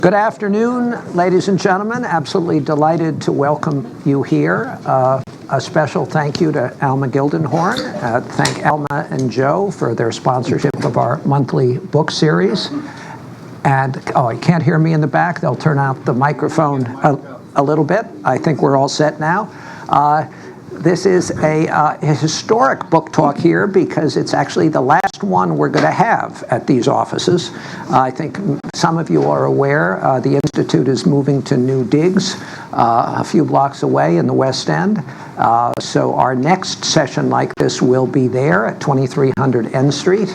Good afternoon, ladies and gentlemen. Absolutely delighted to welcome you here. A special thank you to Alma Gildenhorn. Thank Alma and Joe for their sponsorship of our monthly book series. And, you can't hear me in the back. They'll turn out the microphone a little bit. I think we're all set now. This is a historic book talk here because it's actually the last one we're going to have at these offices. I think some of you are aware the Institute is moving to new digs a few blocks away in the West End. So our next session like this will be there at 2300 N Street,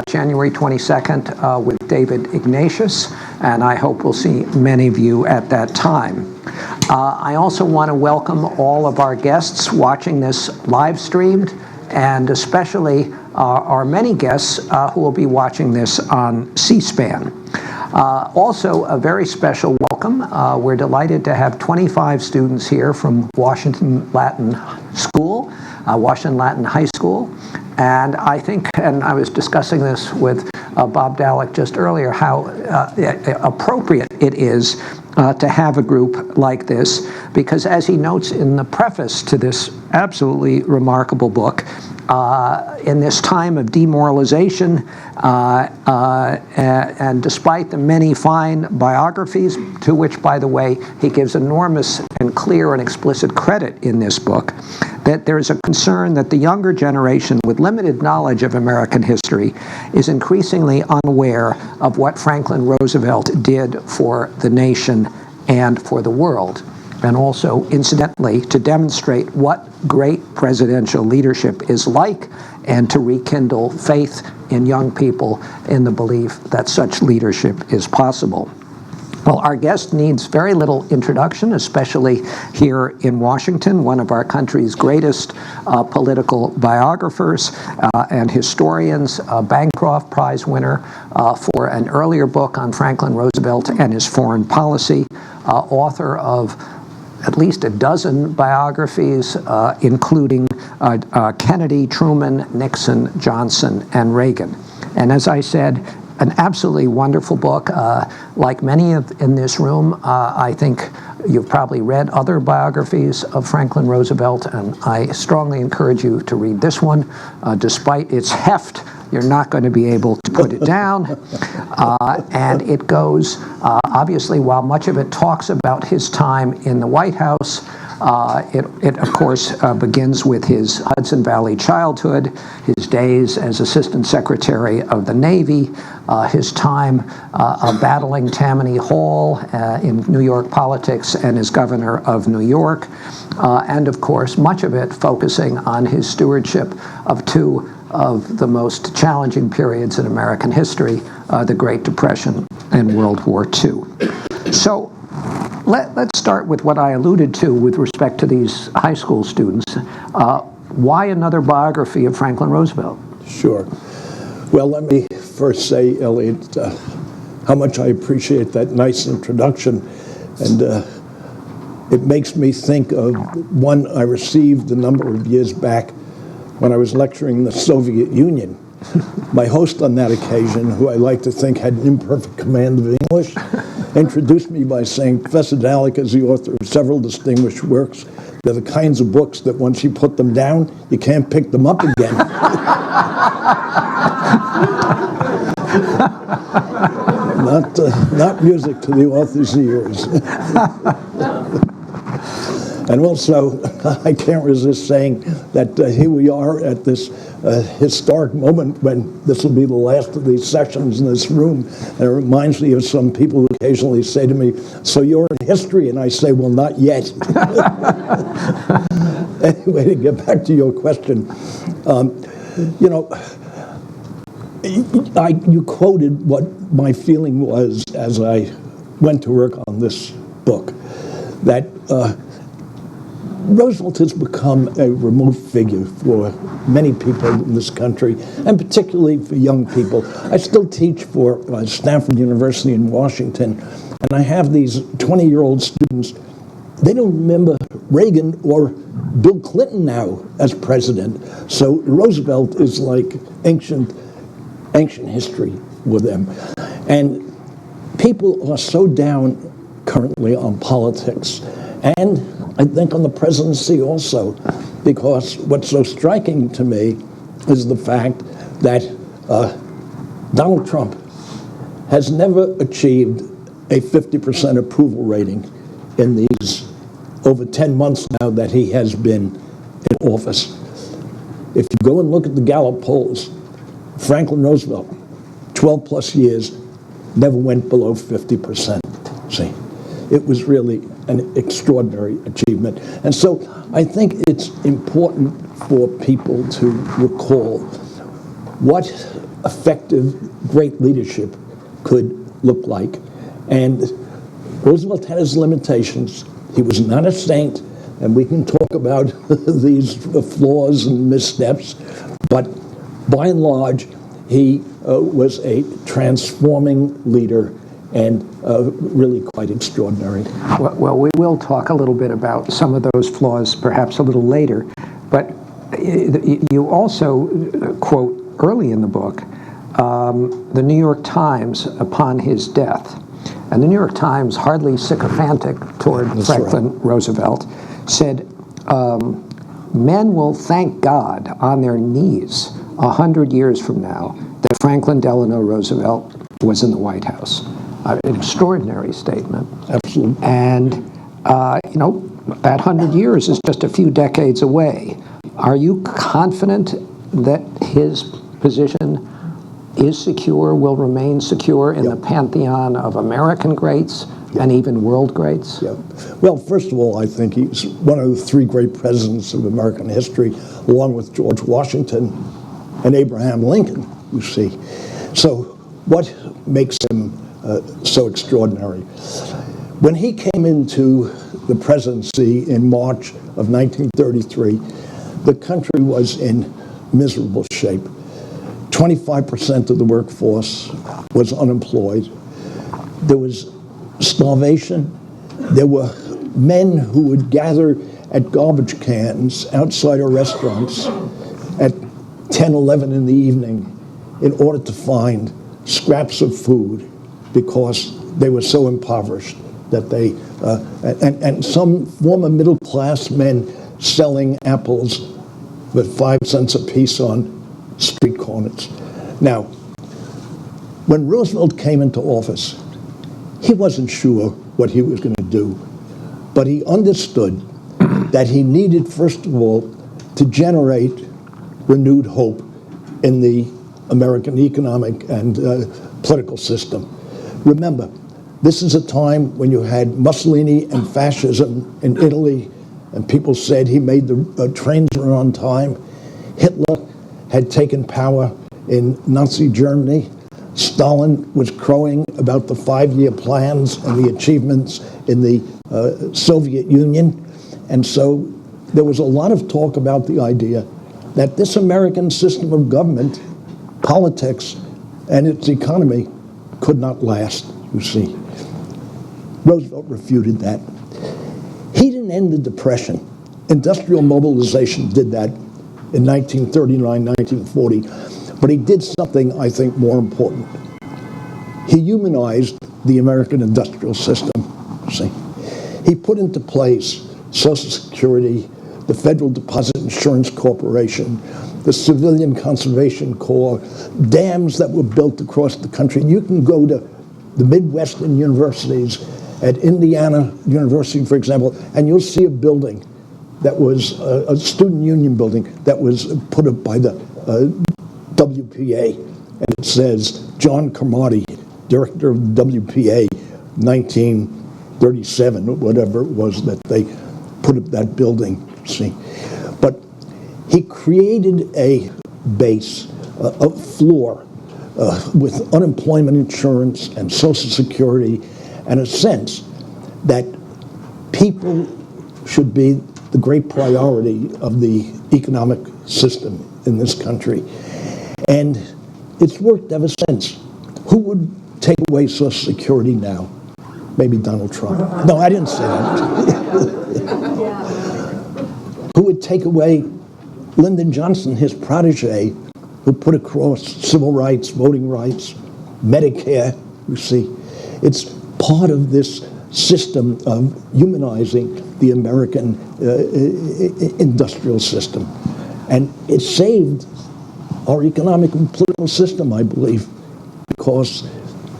January 22nd with David Ignatius, and I hope we'll see many of you at that time. I also want to welcome all of our guests watching this live streamed, and especially our many guests who will be watching this on C-SPAN. Also, a very special welcome. We're delighted to have 25 students here from Washington Latin School, Washington Latin High School. And I think, and I was discussing this with Bob Dallek just earlier, how appropriate it is to have a group like this, because as he notes in the preface to this absolutely remarkable book, in this time of demoralization, and despite the many fine biographies, to which, by the way, he gives enormous and clear and explicit credit in this book, that there is a concern that the younger generation with limited knowledge of American history is increasingly unaware of what Franklin Roosevelt did for the nation and for the world, and also, incidentally, to demonstrate what great presidential leadership is like and to rekindle faith in young people in the belief that such leadership is possible. Well, our guest needs very little introduction, especially here in Washington, one of our country's greatest political biographers and historians, a Bancroft Prize winner for an earlier book on Franklin Roosevelt and his foreign policy, author of at least a dozen biographies, including Kennedy, Truman, Nixon, Johnson, and Reagan. And as I said, an absolutely wonderful book. Like many in this room, I think you've probably read other biographies of Franklin Roosevelt, and I strongly encourage you to read this one. Despite its heft, you're not going to be able to put it down. And it goes, obviously, while much of it talks about his time in the White House, it of course, begins with his Hudson Valley childhood, his days as Assistant Secretary of the Navy, his time battling Tammany Hall in New York politics and as governor of New York, and of course, much of it focusing on his stewardship of two of the most challenging periods in American history, the Great Depression and World War II. So let's start with what I alluded to with respect to these high school students. Why another biography of Franklin Roosevelt? Sure. Well, let me first say, Elliot, how much I appreciate that nice introduction. And it makes me think of one I received a number of years back when I was lecturing in the Soviet Union. My host on that occasion, who I like to think had an imperfect command of English, introduced me by saying, Professor Dallek is the author of several distinguished works. They're the kinds of books that once you put them down, you can't pick them up again. Not music to the author's ears. And also, I can't resist saying that here we are at this historic moment when this will be the last of these sessions in this room. And it reminds me of some people who occasionally say to me, so you're in history? And I say, well, not yet. Anyway, to get back to your question, you quoted what my feeling was as I went to work on this book, that Roosevelt has become a remote figure for many people in this country, and particularly for young people. I still teach for Stanford University in Washington, and I have these 20-year-old students. They don't remember Reagan or Bill Clinton now as president. So Roosevelt is like ancient history with them. And people are so down currently on politics, and I think on the presidency also, because what's so striking to me is the fact that Donald Trump has never achieved a 50% approval rating in these over 10 months now that he has been in office. If you go and look at the Gallup polls, Franklin Roosevelt, 12 plus years, never went below 50%. See, it was really an extraordinary achievement. And so I think it's important for people to recall what effective, great leadership could look like. And Roosevelt had his limitations. He was not a saint, and we can talk about these flaws and missteps, but by and large, he was a transforming leader and really quite extraordinary. Well, we will talk a little bit about some of those flaws perhaps a little later, but you also quote early in the book the New York Times upon his death. And the New York Times, hardly sycophantic toward Franklin Roosevelt, said, men will thank God on their knees 100 years from now that Franklin Delano Roosevelt was in the White House. An extraordinary statement. Absolutely. And, you know, that 100 years is just a few decades away. Are you confident that his position is secure, will remain secure in the pantheon of American greats and even world greats? Yeah. Well, first of all, I think he's one of the three great presidents of American history, along with George Washington and Abraham Lincoln, you see. So what makes him so extraordinary? When he came into the presidency in March of 1933, the country was in miserable shape. 25% of the workforce was unemployed. There was starvation. There were men who would gather at garbage cans outside of restaurants at 10, 11 in the evening in order to find scraps of food because they were so impoverished that they, and some former middle-class men selling apples with 5 cents a piece on street corners. Now, when Roosevelt came into office, he wasn't sure what he was going to do, but he understood that he needed, first of all, to generate renewed hope in the American economic and political system. Remember, this is a time when you had Mussolini and fascism in Italy, and people said he made the trains run on time. Hitler had taken power in Nazi Germany. Stalin was crowing about the 5-year plans and the achievements in the Soviet Union. And so there was a lot of talk about the idea that this American system of government, politics, and its economy could not last, you see. Roosevelt refuted that. He didn't end the Depression. Industrial mobilization did that in 1939, 1940, but he did something I think more important. He humanized the American industrial system, see. He put into place Social Security, the Federal Deposit Insurance Corporation, the Civilian Conservation Corps, dams that were built across the country. You can go to the Midwestern universities, at Indiana University, for example, and you'll see a building that was a student union building that was put up by the WPA, and it says John Cromartie, director of the WPA, 1937, or whatever it was that they put up that building, see. But he created a base, a floor, with unemployment insurance and Social Security, and a sense that people should be the great priority of the economic system in this country. And it's worked ever since. Who would take away Social Security now? Maybe Donald Trump. No, I didn't say that. Who would take away Lyndon Johnson, his protege, who put across civil rights, voting rights, Medicare, you see. It's part of this system of humanizing the American industrial system. And it saved our economic and political system, I believe, because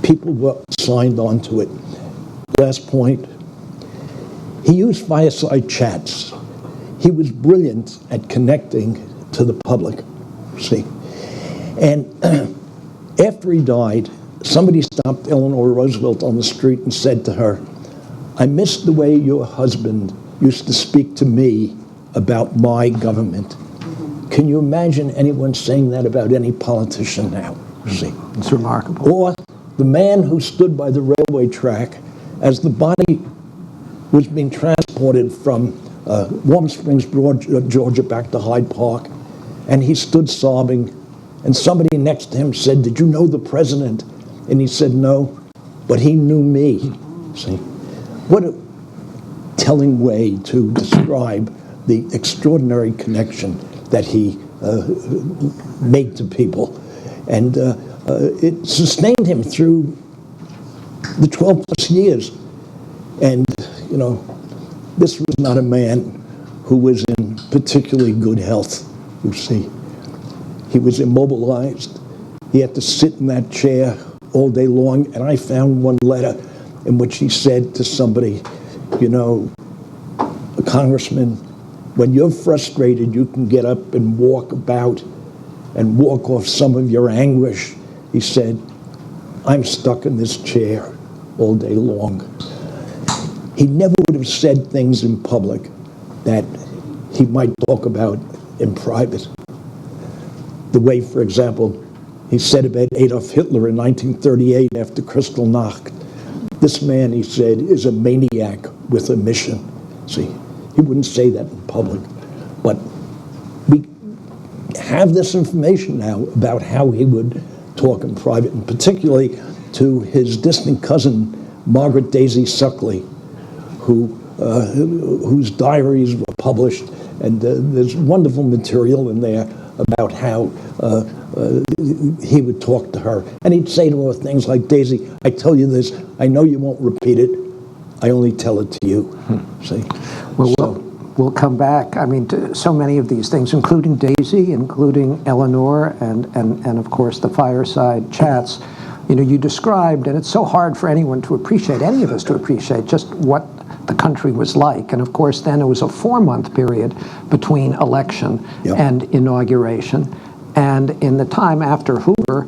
people were signed on to it. Last point, he used fireside chats. He was brilliant at connecting to the public, see. And after he died, somebody stopped Eleanor Roosevelt on the street and said to her, "I miss the way your husband used to speak to me about my government." Can you imagine anyone saying that about any politician now? See? It's remarkable. Or the man who stood by the railway track as the body was being transported from Warm Springs, Georgia, back to Hyde Park, and he stood sobbing, and somebody next to him said, "Did you know the president?" And he said, "No, but he knew me." See? What a telling way to describe the extraordinary connection that he made to people. And it sustained him through the 12 plus years. And, you know, this was not a man who was in particularly good health, you see. He was immobilized. He had to sit in that chair all day long. And I found one letter in which he said to somebody, "You know, a congressman, when you're frustrated, you can get up and walk about and walk off some of your anguish." He said, "I'm stuck in this chair all day long." He never would have said things in public that he might talk about in private. The way, for example, he said about Adolf Hitler in 1938 after Kristallnacht, "This man," he said, "is a maniac with a mission." See, he wouldn't say that in public. But we have this information now about how he would talk in private, and particularly to his distant cousin, Margaret Daisy Suckley, whose diaries were published, and there's wonderful material in there about how he would talk to her. And he'd say to her things like, "Daisy, I tell you this, I know you won't repeat it, I only tell it to you." See? Well, we'll come back, I mean, to so many of these things, including Daisy, including Eleanor, and of course the fireside chats. You know, you described, and it's so hard for anyone to appreciate, any of us to appreciate, just what the country was like. And of course, then it was a 4-month period between election and inauguration. And in the time after Hoover,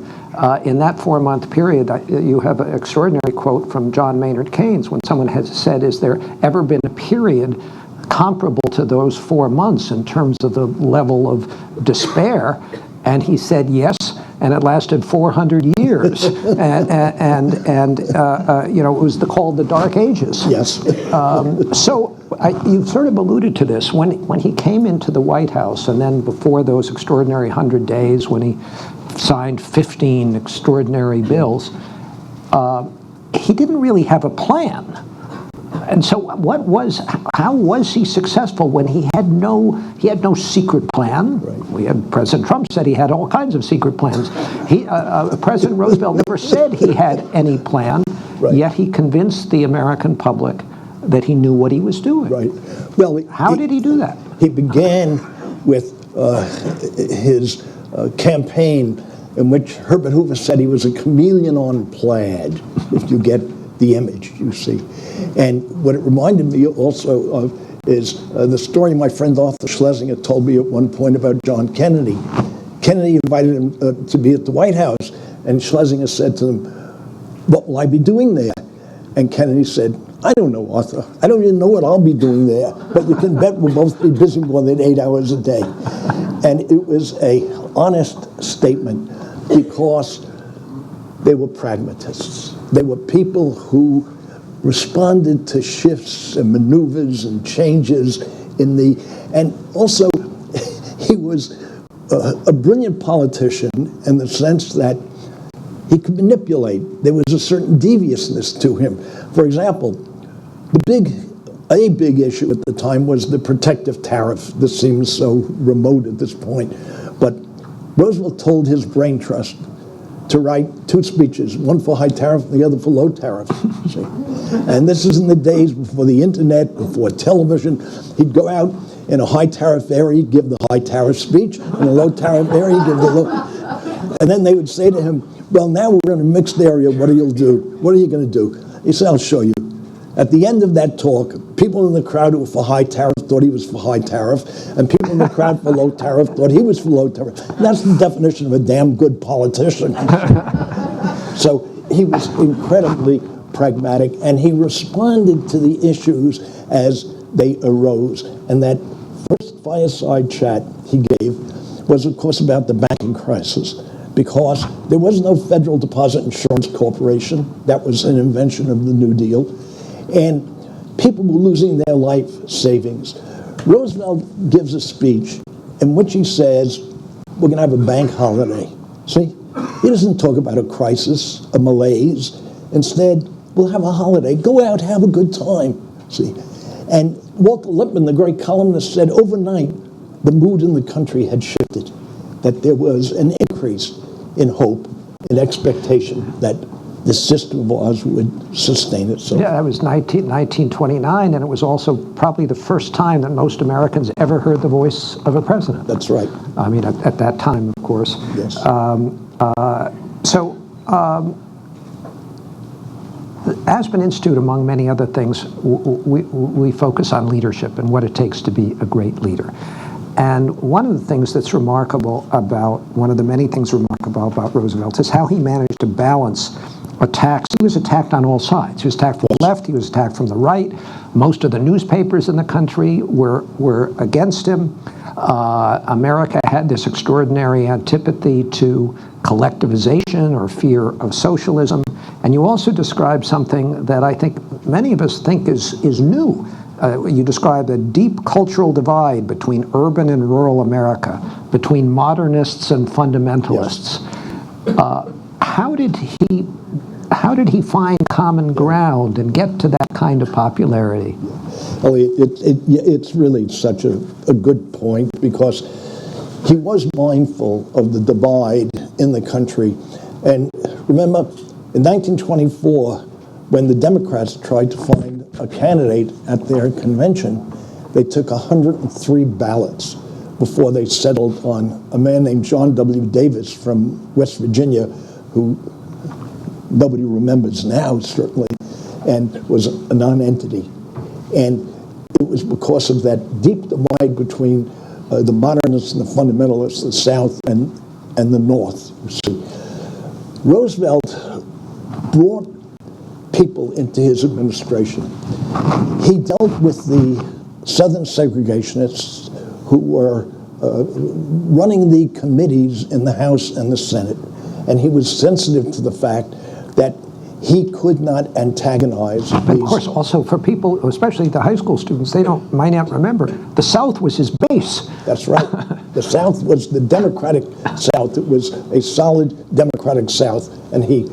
in that 4-month period, you have an extraordinary quote from John Maynard Keynes when someone has said, "Is there ever been a period comparable to those 4 months in terms of the level of despair?" And he said, "Yes, and it lasted 400 years." and you know, it was called the Dark Ages. Yes. So you've sort of alluded to this. When he came into the White House, and then before those extraordinary 100 days when he signed 15 extraordinary bills, he didn't really have a plan. And so how was he successful when he had no secret plan? Right. We had President Trump said he had all kinds of secret plans. President Roosevelt never said he had any plan, yet he convinced the American public that he knew what he was doing. Right. Well, how did he do that? He began with his campaign in which Herbert Hoover said he was a chameleon on plaid, if you get the image, you see. And what it reminded me also of is the story my friend Arthur Schlesinger told me at one point about John Kennedy. Kennedy invited him to be at the White House, and Schlesinger said to him, "What will I be doing there?" And Kennedy said, "I don't know, Arthur. I don't even know what I'll be doing there, but you can bet we'll both be busy more than 8 hours a day." And it was an honest statement because they were pragmatists. They were people who responded to shifts and maneuvers and changes and also he was a brilliant politician in the sense that he could manipulate. There was a certain deviousness to him. For example, a big issue at the time was the protective tariff. This seems so remote at this point, but Roosevelt told his brain trust to write 2 speeches, one for high tariff and the other for low tariff. See? And this is in the days before the internet, before television. He'd go out in a high tariff area, he'd give the high tariff speech, in a low tariff area, he'd give the low. And then they would say to him, well, now we're in a mixed area, what are you do? What are you going to do? He said, I'll show you. At the end of that talk, people in the crowd who were for high tariff thought he was for high tariff, and people in the crowd for low tariff thought he was for low tariff. And that's the definition of a damn good politician. So he was incredibly pragmatic, and he responded to the issues as they arose. And that first fireside chat he gave was, of course, about the banking crisis, because there was no Federal Deposit Insurance Corporation. That was an invention of the New Deal. And people were losing their life savings. Roosevelt gives a speech in which he says, we're going to have a bank holiday. See? He doesn't talk about a crisis, a malaise. Instead, we'll have a holiday. Go out, have a good time. See? And Walter Lippmann, the great columnist, said overnight the mood in the country had shifted, that there was an increase in hope and expectation that the system of ours would sustain itself. Yeah, that was 1929, and it was also probably the first time that most Americans ever heard the voice of a president. That's right. I mean, at that time, of course. Yes. The Aspen Institute, among many other things, we focus on leadership and what it takes to be a great leader. And one of the things that's remarkable about, one of the many things remarkable about Roosevelt is how he managed to balance attacks. He was attacked on all sides. He was attacked from the left, he was attacked from the right. Most of the newspapers in the country were against him. America had this extraordinary antipathy to collectivization or fear of socialism. And you also describe something that I think many of us think is new. You describe a deep cultural divide between urban and rural America, between modernists and fundamentalists. Yes. How did he find common ground and get to that kind of popularity? Elliot, it's really such a good point, because he was mindful of the divide in the country. And remember, in 1924, when the Democrats tried to find a candidate at their convention, they took 103 ballots before they settled on a man named John W. Davis from West Virginia, who nobody remembers now, certainly, and was a non-entity. And it was because of that deep divide between the modernists and the fundamentalists, the South and the North, you see. Roosevelt brought people into his administration. He dealt with the Southern segregationists who were running the committees in the House and the Senate, and he was sensitive to the fact that he could not antagonize But of course, also for people, especially the high school students, might not remember, the South was his base. That's right. The South was the Democratic South. It was a solid Democratic South, and he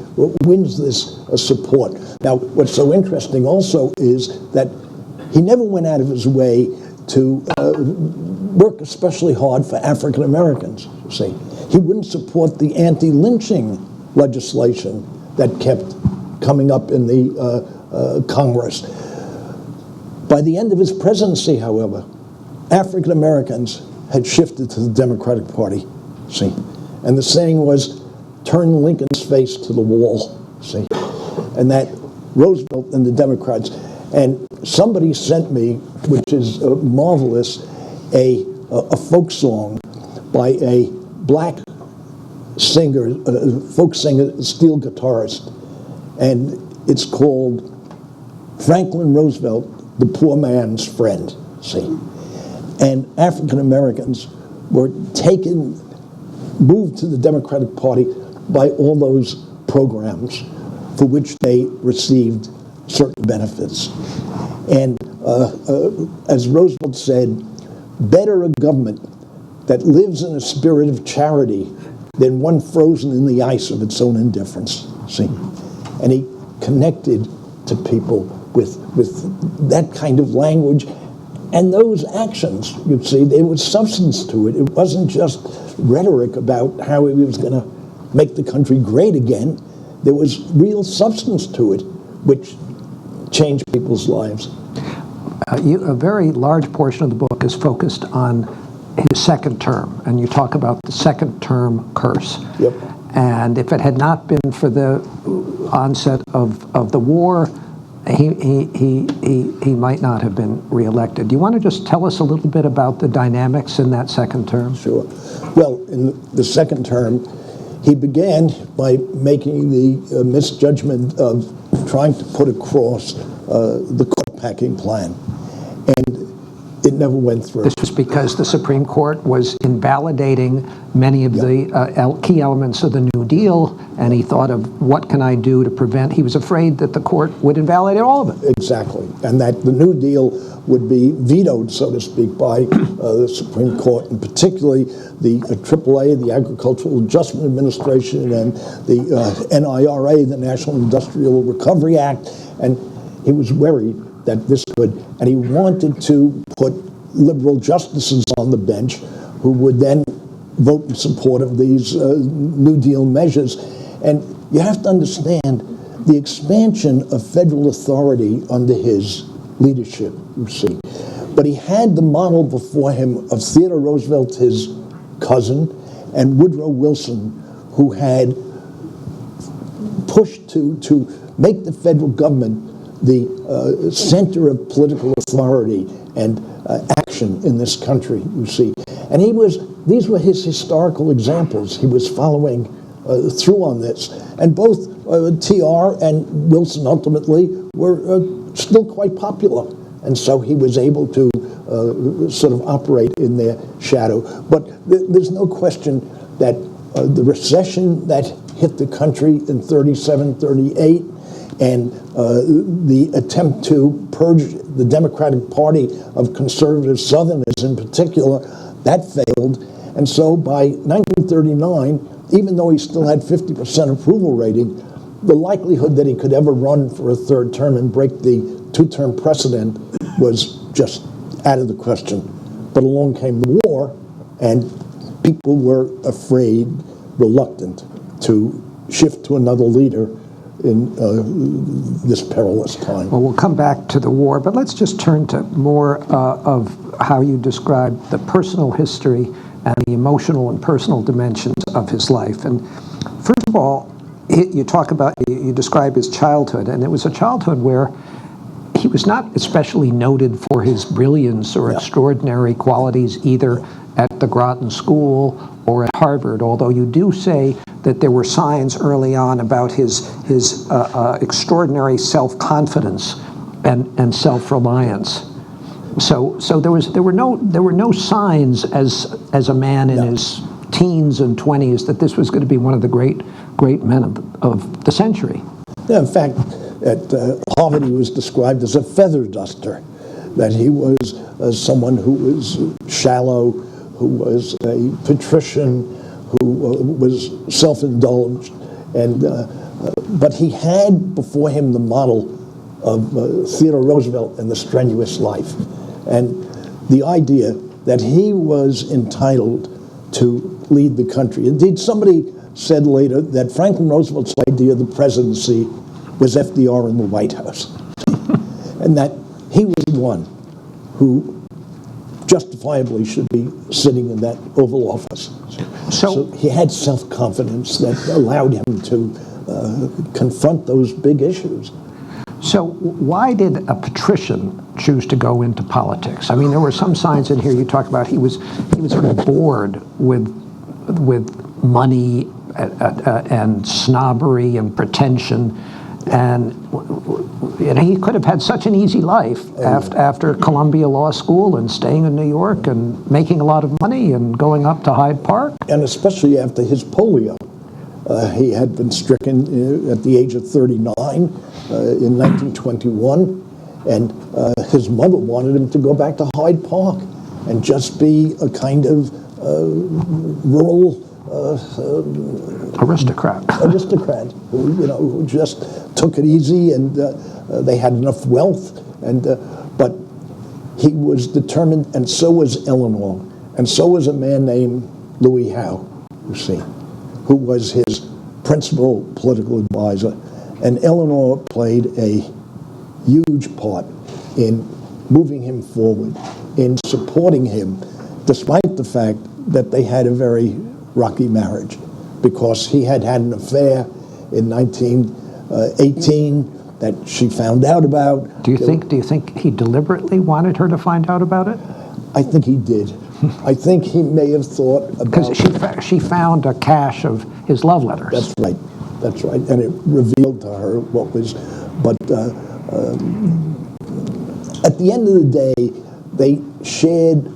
wins this support. Now, what's so interesting also is that he never went out of his way to work especially hard for African Americans, you see. He wouldn't support the anti-lynching legislation that kept coming up in the Congress. By the end of his presidency, however, African Americans had shifted to the Democratic Party, see. And the saying was, turn Lincoln's face to the wall, see. And that Roosevelt and the Democrats, and somebody sent me, which is marvelous, a folk song by a black singer, folk singer, steel guitarist, and it's called Franklin Roosevelt, the Poor Man's Friend, see. And African Americans were moved to the Democratic Party by all those programs for which they received certain benefits. And as Roosevelt said, better a government that lives in a spirit of charity than one frozen in the ice of its own indifference, see. And he connected to people with that kind of language and those actions, you see. There was substance to it. It wasn't just rhetoric about how he was going to make the country great again. There was real substance to it, which changed people's lives. A very large portion of the book is focused on his second term, and you talk about the second term curse. Yep. And if it had not been for the onset of the war, he might not have been reelected. Do you want to just tell us a little bit about the dynamics in that second term? Sure. Well, in the second term, he began by making the misjudgment of trying to put across the court packing plan. And it never went through. This was because the Supreme Court was invalidating many of the key elements of the New Deal, and he thought of what can I do to prevent. He was afraid that the court would invalidate all of it. Exactly, and that the New Deal would be vetoed, so to speak, by the Supreme Court, and particularly the AAA, the Agricultural Adjustment Administration, and the NIRA, the National Industrial Recovery Act, and he was worried that this could, and he wanted to put liberal justices on the bench who would then vote in support of these New Deal measures. And you have to understand the expansion of federal authority under his leadership, you see. But he had the model before him of Theodore Roosevelt, his cousin, and Woodrow Wilson, who had pushed to make the federal government the center of political authority and action in this country, you see. And these were his historical examples. He was following through on this. And both TR and Wilson ultimately were still quite popular. And so he was able to sort of operate in their shadow. But there's no question that the recession that hit the country in 37, 38, and the attempt to purge the Democratic Party of conservative Southerners in particular, that failed. And so by 1939, even though he still had 50% approval rating, the likelihood that he could ever run for a third term and break the two-term precedent was just out of the question. But along came the war, and people were afraid, reluctant to shift to another leader in this perilous time. Well, we'll come back to the war, but let's just turn to more of how you describe the personal history and the emotional and personal dimensions of his life. And first of all, you describe his childhood, and it was a childhood where he was not especially noted for his brilliance or extraordinary qualities either at the Groton School or at Harvard, although you do say that there were signs early on about his extraordinary self-confidence and self-reliance. So there were no signs as a man in his teens and 20s that this was going to be one of the great men of the century. Yeah, in fact, at Harvard he was described as a feather duster, that he was someone who was shallow, who was a patrician, who was self-indulged, and but he had before him the model of Theodore Roosevelt and the strenuous life, and the idea that he was entitled to lead the country. Indeed, somebody said later that Franklin Roosevelt's idea of the presidency was FDR in the White House, and that he was the one who justifiably should be sitting in that Oval Office. So he had self-confidence that allowed him to confront those big issues. So why did a patrician choose to go into politics? I mean, there were some signs in here you talk about he was sort of bored with money and snobbery and pretension, and he could have had such an easy life after Columbia Law School and staying in New York and making a lot of money and going up to Hyde Park. And especially after his polio. He had been stricken at the age of 39 in 1921, and his mother wanted him to go back to Hyde Park and just be a kind of rural aristocrat who just took it easy, and they had enough wealth, and but he was determined, and so was Eleanor, and so was a man named Louis Howe, you see, who was his principal political advisor, and Eleanor played a huge part in moving him forward, in supporting him, despite the fact that they had a very rocky marriage, because he had had an affair in 1918 that she found out about. Do you think he deliberately wanted her to find out about it? I think he did. I think he may have thought about... Because she found a cache of his love letters. That's right. That's right. And it revealed to her what was... But at the end of the day, they shared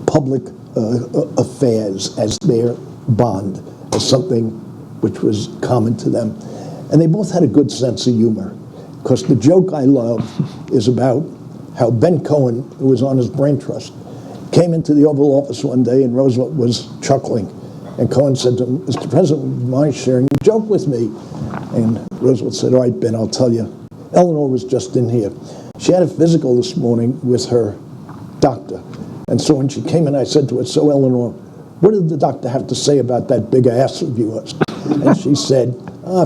public affairs as their bond, as something which was common to them. And they both had a good sense of humor, because the joke I love is about how Ben Cohen, who was on his brain trust, came into the Oval Office one day and Roosevelt was chuckling. And Cohen said to him, "Mr. President, would you mind sharing a joke with me?" And Roosevelt said, "All right, Ben, I'll tell you. Eleanor was just in here. She had a physical this morning with her doctor. And so when she came in, I said to her, 'So, Eleanor, what did the doctor have to say about that big ass of yours?' And she said,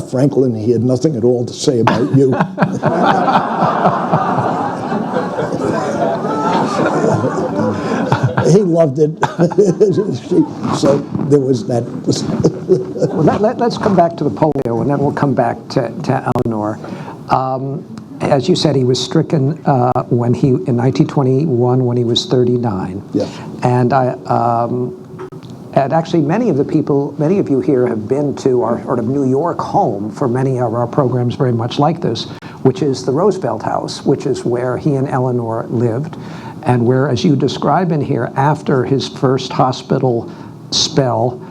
'Franklin, he had nothing at all to say about you.'" He loved it. So there was that. Well, let's come back to the polio, and then we'll come back to Eleanor. As you said, he was stricken in 1921 when he was 39. Yes. And and actually, many of you here have been to our sort of New York home for many of our programs, very much like this, which is the Roosevelt House, which is where he and Eleanor lived, and where, as you describe in here, after his first hospital spell,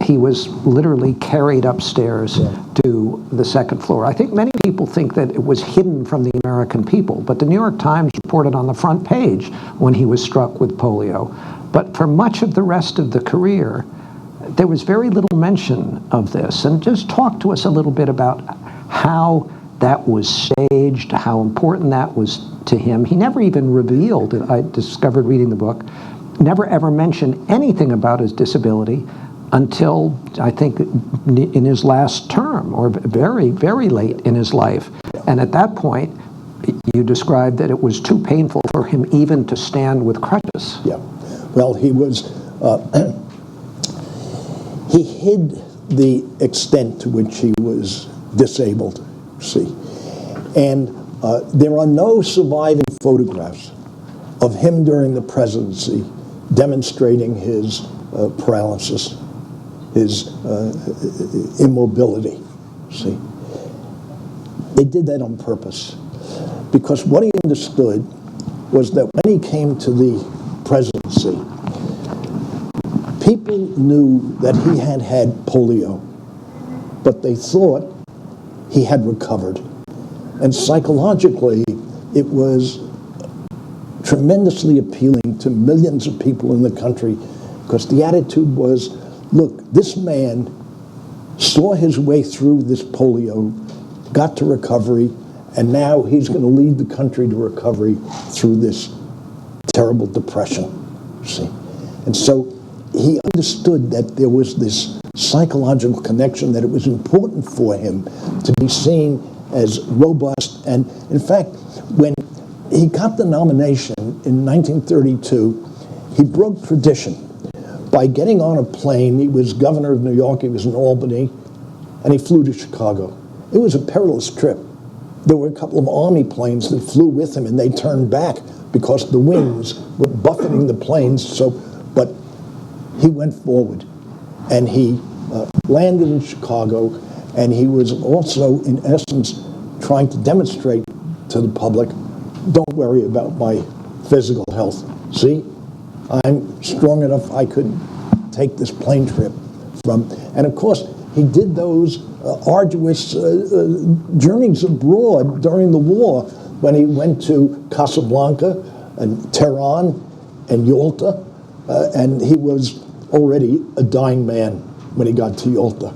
he was literally carried upstairs to the second floor. I think many people think that it was hidden from the American people, but the New York Times reported on the front page when he was struck with polio. But for much of the rest of the career, there was very little mention of this. And just talk to us a little bit about how that was staged, how important that was to him. He never even revealed, I discovered reading the book, never ever mentioned anything about his disability until, I think, in his last term, or very, very late in his life. And at that point, you described that it was too painful for him even to stand with crutches. Yeah. Well, he was, he hid the extent to which he was disabled, see. And there are no surviving photographs of him during the presidency demonstrating his paralysis, his immobility, see. They did that on purpose, because what he understood was that when he came to the presidency, people knew that he had had polio, but they thought he had recovered. And psychologically, it was tremendously appealing to millions of people in the country, because the attitude was, look, this man saw his way through this polio, got to recovery, and now he's going to lead the country to recovery through this terrible depression, see. And so he understood that there was this psychological connection, that it was important for him to be seen as robust. And in fact, when he got the nomination in 1932, he broke tradition by getting on a plane. He was governor of New York, he was in Albany, and he flew to Chicago. It was a perilous trip. There were a couple of Army planes that flew with him, and they turned back because the winds were buffeting the planes. But he went forward, and he landed in Chicago, and he was also, in essence, trying to demonstrate to the public, don't worry about my physical health. See, I'm strong enough, I could take this plane trip from, and of course, he did those arduous journeys abroad during the war, when he went to Casablanca and Tehran and Yalta, and he was already a dying man when he got to Yalta.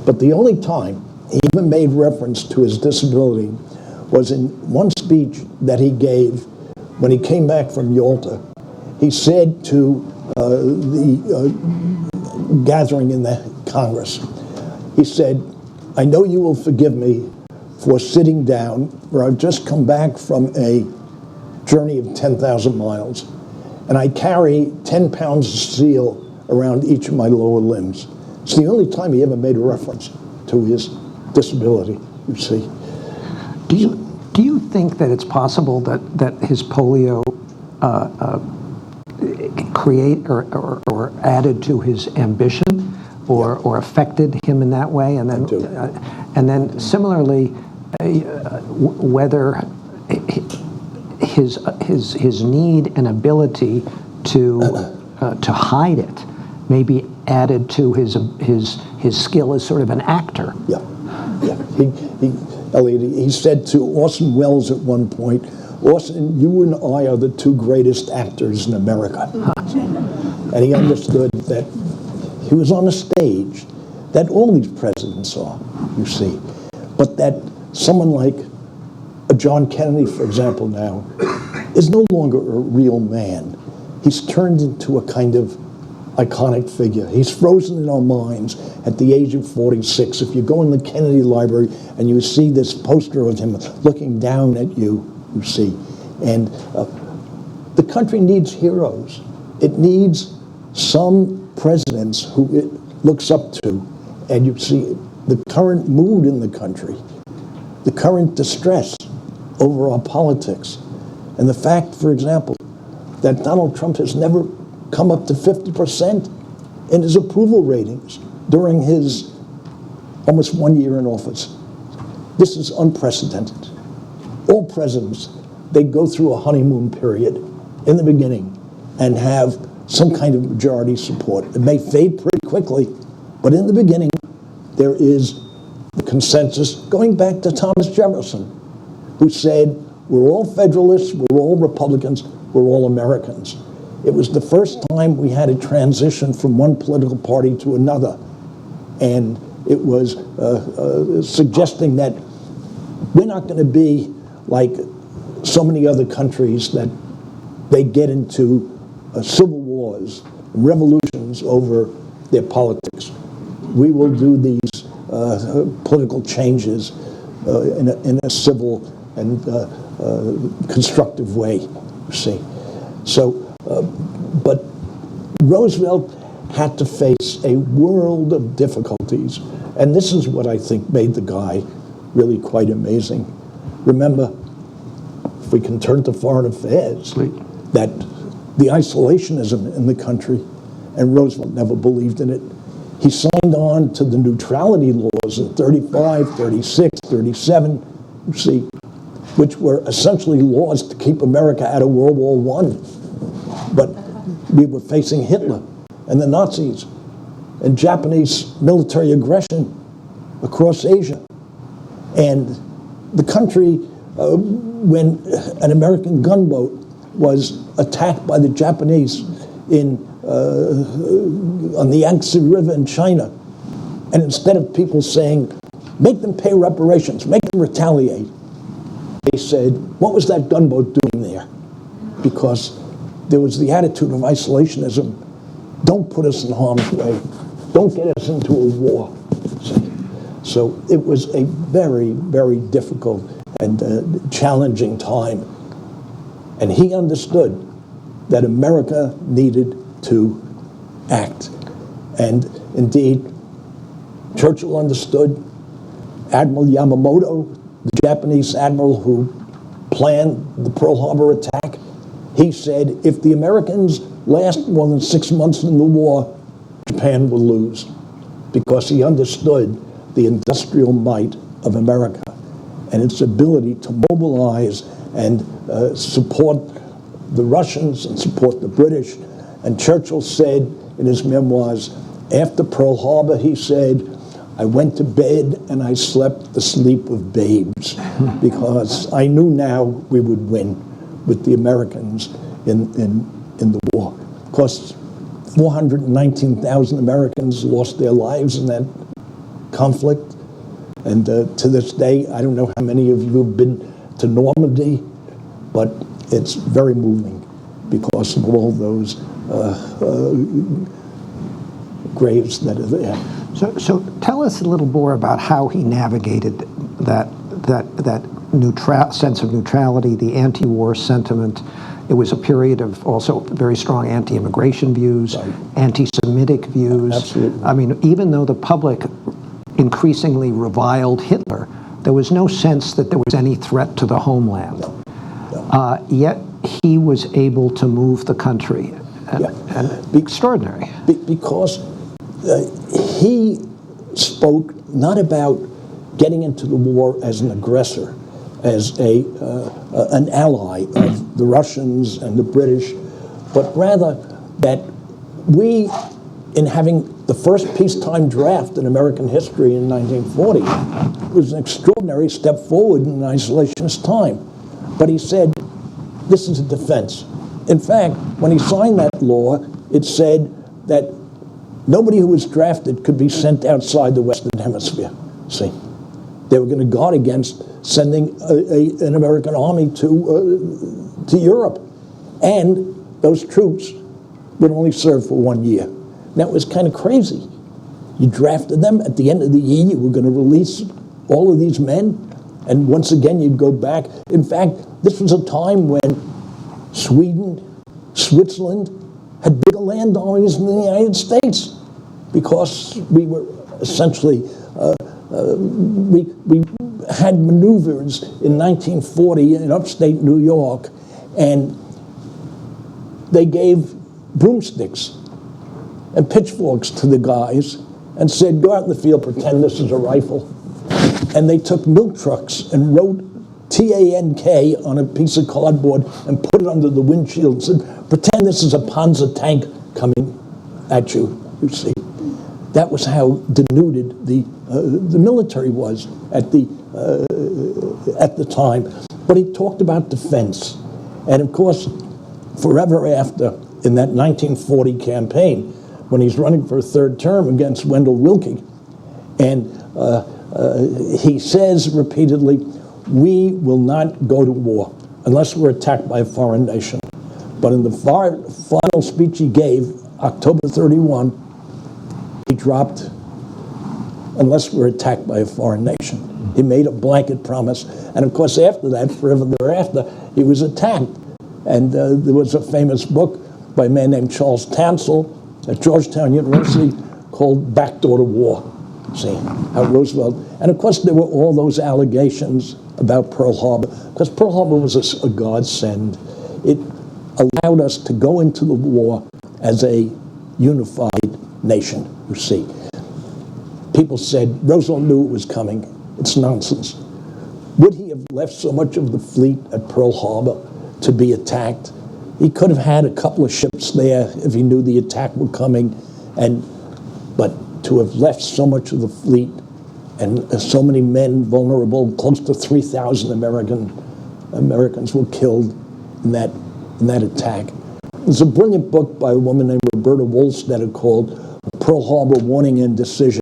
But the only time he even made reference to his disability was in one speech that he gave when he came back from Yalta. He said to the gathering in the Congress. He said, "I know you will forgive me for sitting down, where I've just come back from a journey of 10,000 miles, and I carry 10 pounds of steel around each of my lower limbs." It's the only time he ever made a reference to his disability, you see. Do you think that it's possible that his polio create or added to his ambition, or affected him in that way? And then similarly, whether his need and ability to hide it maybe added to his skill as sort of an actor. Yeah. Elliot, he said to Orson Welles at one point, "Orson, you and I are the two greatest actors in America." And he understood that he was on a stage, that all these presidents are, you see, but that someone like John Kennedy, for example, now, is no longer a real man. He's turned into a kind of iconic figure. He's frozen in our minds at the age of 46. If you go in the Kennedy Library and you see this poster of him looking down at you, you see. And the country needs heroes. It needs some presidents who it looks up to. And you see the current mood in the country, the current distress over our politics, and the fact, for example, that Donald Trump has never come up to 50% in his approval ratings during his almost 1 year in office. This is unprecedented. All presidents, they go through a honeymoon period in the beginning and have some kind of majority support. It may fade pretty quickly, but in the beginning, there is the consensus, going back to Thomas Jefferson, who said, "We're all Federalists, we're all Republicans, we're all Americans." It was the first time we had a transition from one political party to another. And it was suggesting that we're not going to be like so many other countries that they get into civil wars, revolutions over their politics. We will do these political changes in a civil and constructive way, you see. So, but Roosevelt had to face a world of difficulties, and this is what I think made the guy really quite amazing. Remember, if we can turn to foreign affairs, that the isolationism in the country, and Roosevelt never believed in it. He signed on to the neutrality laws in 35, 36, 37, you see, which were essentially laws to keep America out of World War I. But we were facing Hitler and the Nazis and Japanese military aggression across Asia. And the country, when an American gunboat was attacked by the Japanese on the Yangtze River in China, and instead of people saying, "Make them pay reparations, make them retaliate," they said, "What was that gunboat doing there?" Because there was the attitude of isolationism. Don't put us in harm's way. Don't get us into a war. So it was a very, very difficult and challenging time. And he understood that America needed to act. And indeed, Churchill understood. Admiral Yamamoto, the Japanese admiral who planned the Pearl Harbor attack, he said, if the Americans last more than 6 months in the war, Japan will lose, because he understood the industrial might of America and its ability to mobilize and support the Russians and support the British. And Churchill said in his memoirs, after Pearl Harbor, he said, "I went to bed and I slept the sleep of babes," because I knew now we would win with the Americans in the war. Of course, 419,000 Americans lost their lives in that conflict. And to this day, I don't know how many of you have been to Normandy, but it's very moving because of all those graves that are there. So tell us a little more about how he navigated that sense of neutrality, the anti-war sentiment. It was a period of also very strong anti-immigration views, right. anti-Semitic views. Absolutely. I mean, even though the public increasingly reviled Hitler, there was no sense that there was any threat to the homeland. No. Yet he was able to move the country. And extraordinary. Because he spoke not about getting into the war as an aggressor, as an ally of the Russians and the British, but rather that we, in having the first peacetime draft in American history in 1940, was an extraordinary step forward in an isolationist time. But he said, this is a defense. In fact, when he signed that law, it said that nobody who was drafted could be sent outside the Western Hemisphere. See, they were going to guard against sending an American army to Europe, and those troops would only serve for 1 year. That was kind of crazy. You drafted them. At the end of the year, you were going to release all of these men, and once again, you'd go back. In fact, this was a time when Sweden, Switzerland had bigger land armies than the United States, because we were essentially, we had maneuvers in 1940 in upstate New York, and they gave broomsticks and pitchforks to the guys and said, go out in the field, pretend this is a rifle. And they took milk trucks and wrote T-A-N-K on a piece of cardboard and put it under the windshield and said, pretend this is a Panzer tank coming at you, you see. That was how denuded the military was at the time. But he talked about defense. And of course, forever after, in that 1940 campaign, when he's running for a third term against Wendell Willkie, and he says repeatedly, we will not go to war unless we're attacked by a foreign nation. But in the final speech he gave, October 31, he dropped, unless we're attacked by a foreign nation. He made a blanket promise. And of course, after that, forever thereafter, he was attacked. And there was a famous book by a man named Charles Tansel at Georgetown University called Backdoor to War. See, how Roosevelt, and of course there were all those allegations about Pearl Harbor, because Pearl Harbor was a godsend. It allowed us to go into the war as a unified nation, you see. People said, Roosevelt knew it was coming. It's nonsense. Would he have left so much of the fleet at Pearl Harbor to be attacked? He could have had a couple of ships there if he knew the attack were coming, but to have left so much of the fleet and so many men vulnerable, close to 3,000 Americans were killed in that attack. There's a brilliant book by a woman named Roberta Wohlstetter called Pearl Harbor Warning and Decision,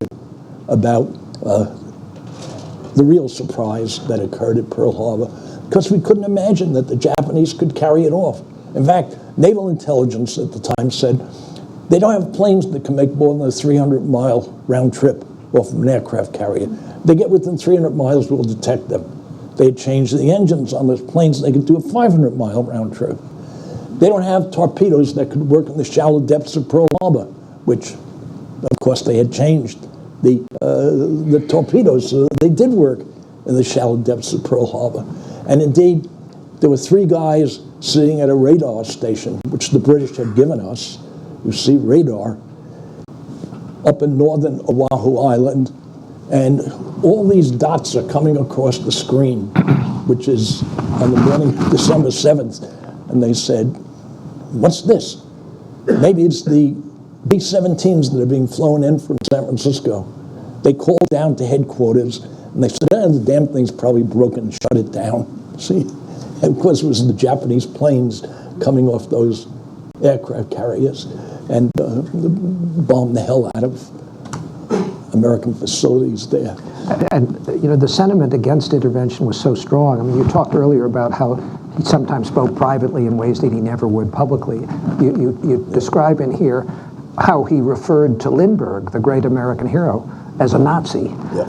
about the real surprise that occurred at Pearl Harbor, because we couldn't imagine that the Japanese could carry it off. In fact, naval intelligence at the time said they don't have planes that can make more than a 300-mile round trip off of an aircraft carrier. They get within 300 miles, we'll detect them. They had changed the engines on those planes, they could do a 500-mile round trip. They don't have torpedoes that could work in the shallow depths of Pearl Harbor, which, of course, they had changed the torpedoes so they did work in the shallow depths of Pearl Harbor. And indeed, there were 3 guys sitting at a radar station, which the British had given us, you see radar, up in northern Oahu Island, and all these dots are coming across the screen, which is on the morning December 7th, and they said, what's this? Maybe it's the B-17s that are being flown in from San Francisco. They called down to headquarters, and they said, the damn thing's probably broken, shut it down. See? And of course, it was the Japanese planes coming off those aircraft carriers and bombed the hell out of American facilities there. And, you know, the sentiment against intervention was so strong. I mean, you talked earlier about how he sometimes spoke privately in ways that he never would publicly. You describe in here how he referred to Lindbergh, the great American hero, as a Nazi, Yes.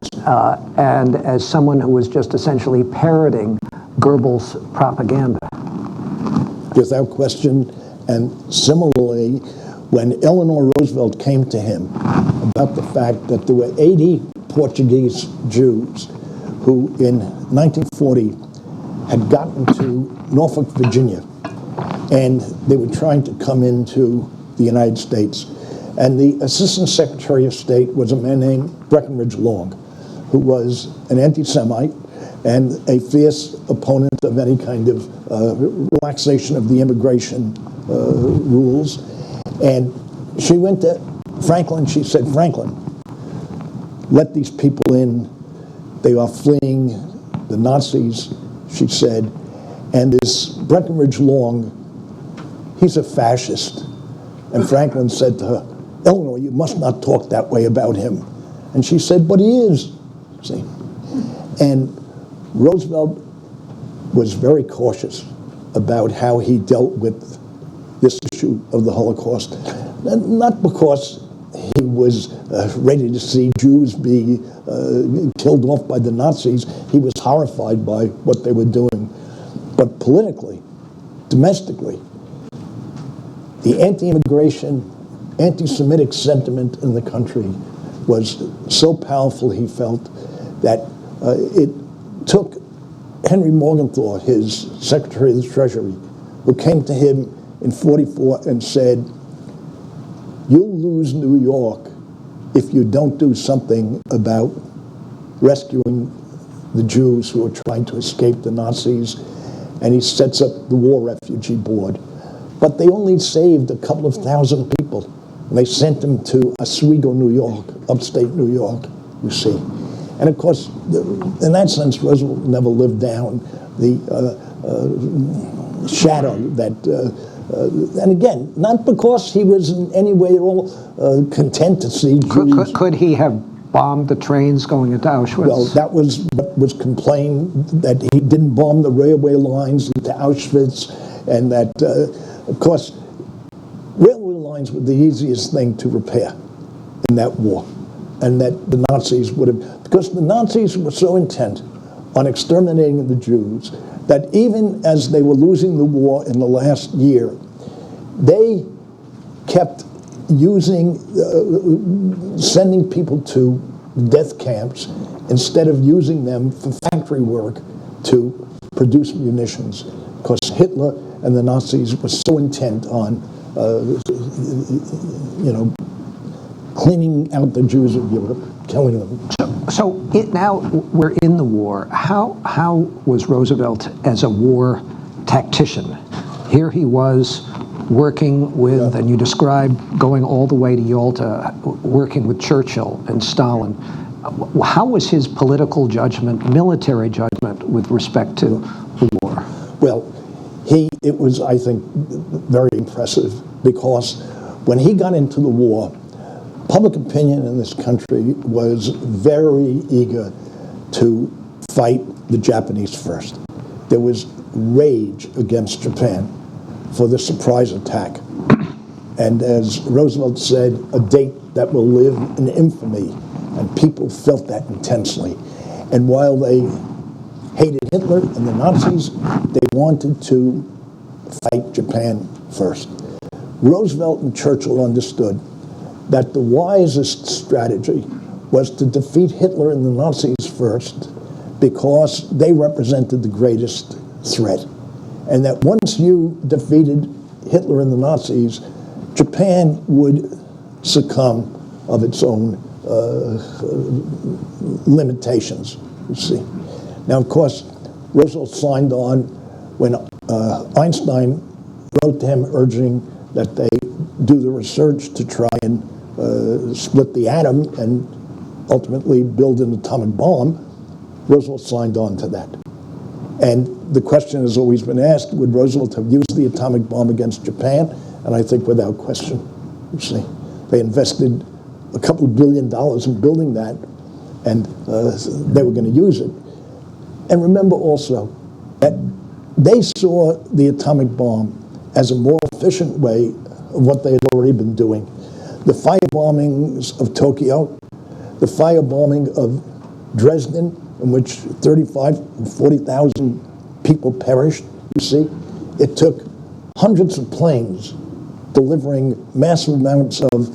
and as someone who was just essentially parroting Goebbels' propaganda. Without question. And similarly, when Eleanor Roosevelt came to him about the fact that there were 80 Portuguese Jews who in 1940 had gotten to Norfolk, Virginia, and they were trying to come into the United States. And the Assistant Secretary of State was a man named Breckinridge Long, who was an anti-Semite and a fierce opponent of any kind of relaxation of the immigration rules. And she went to Franklin. She said, "Franklin, let these people in. They are fleeing the Nazis," she said. And this Breckinridge Long, he's a fascist. And Franklin said to her, "Eleanor, you must not talk that way about him." And she said, "But he is." See? And Roosevelt was very cautious about how he dealt with this issue of the Holocaust. And not because he was ready to see Jews be killed off by the Nazis. He was horrified by what they were doing. But politically, domestically, the anti-immigration, anti-Semitic sentiment in the country was so powerful, he felt, that it took Henry Morgenthau, his Secretary of the Treasury, who came to him in '44 and said, "You'll lose New York if you don't do something about rescuing the Jews who are trying to escape the Nazis." And he sets up the War Refugee Board. But they only saved a couple of thousand people. And they sent them to Oswego, New York, upstate New York, you see. And of course, in that sense, Roosevelt never lived down the shadow that, and again, not because he was in any way at all content to see Jews. Could he have bombed the trains going into Auschwitz? Well, that was what was complained, that he didn't bomb the railway lines into Auschwitz, and that, of course, railway lines were the easiest thing to repair in that war, and that the Nazis would have, because the Nazis were so intent on exterminating the Jews that even as they were losing the war in the last year, they kept using, sending people to death camps instead of using them for factory work to produce munitions, because Hitler and the Nazis were so intent on, cleaning out the Jews of Europe, killing them. So now we're in the war. How was Roosevelt as a war tactician? Here he was working with, and you described going all the way to Yalta, working with Churchill and Stalin. How was his political judgment, military judgment, with respect to the war? Well, it was, I think, very impressive, because when he got into the war, public opinion in this country was very eager to fight the Japanese first. There was rage against Japan for the surprise attack. And as Roosevelt said, a date that will live in infamy. And people felt that intensely. And while they hated Hitler and the Nazis, they wanted to fight Japan first. Roosevelt and Churchill understood that the wisest strategy was to defeat Hitler and the Nazis first, because they represented the greatest threat. And that once you defeated Hitler and the Nazis, Japan would succumb of its own limitations, you see. Now, of course, Roosevelt signed on when Einstein wrote to him urging that they do the research to try and split the atom and ultimately build an atomic bomb. Roosevelt signed on to that. And the question has always been asked, would Roosevelt have used the atomic bomb against Japan? And I think without question, you see. They invested a couple of $1 billion in building that, and they were going to use it. And remember also that they saw the atomic bomb as a more efficient way of what they had already been doing. the firebombings of Tokyo, the firebombing of Dresden, in which 35 and 40,000 people perished, you see. It took hundreds of planes delivering massive amounts of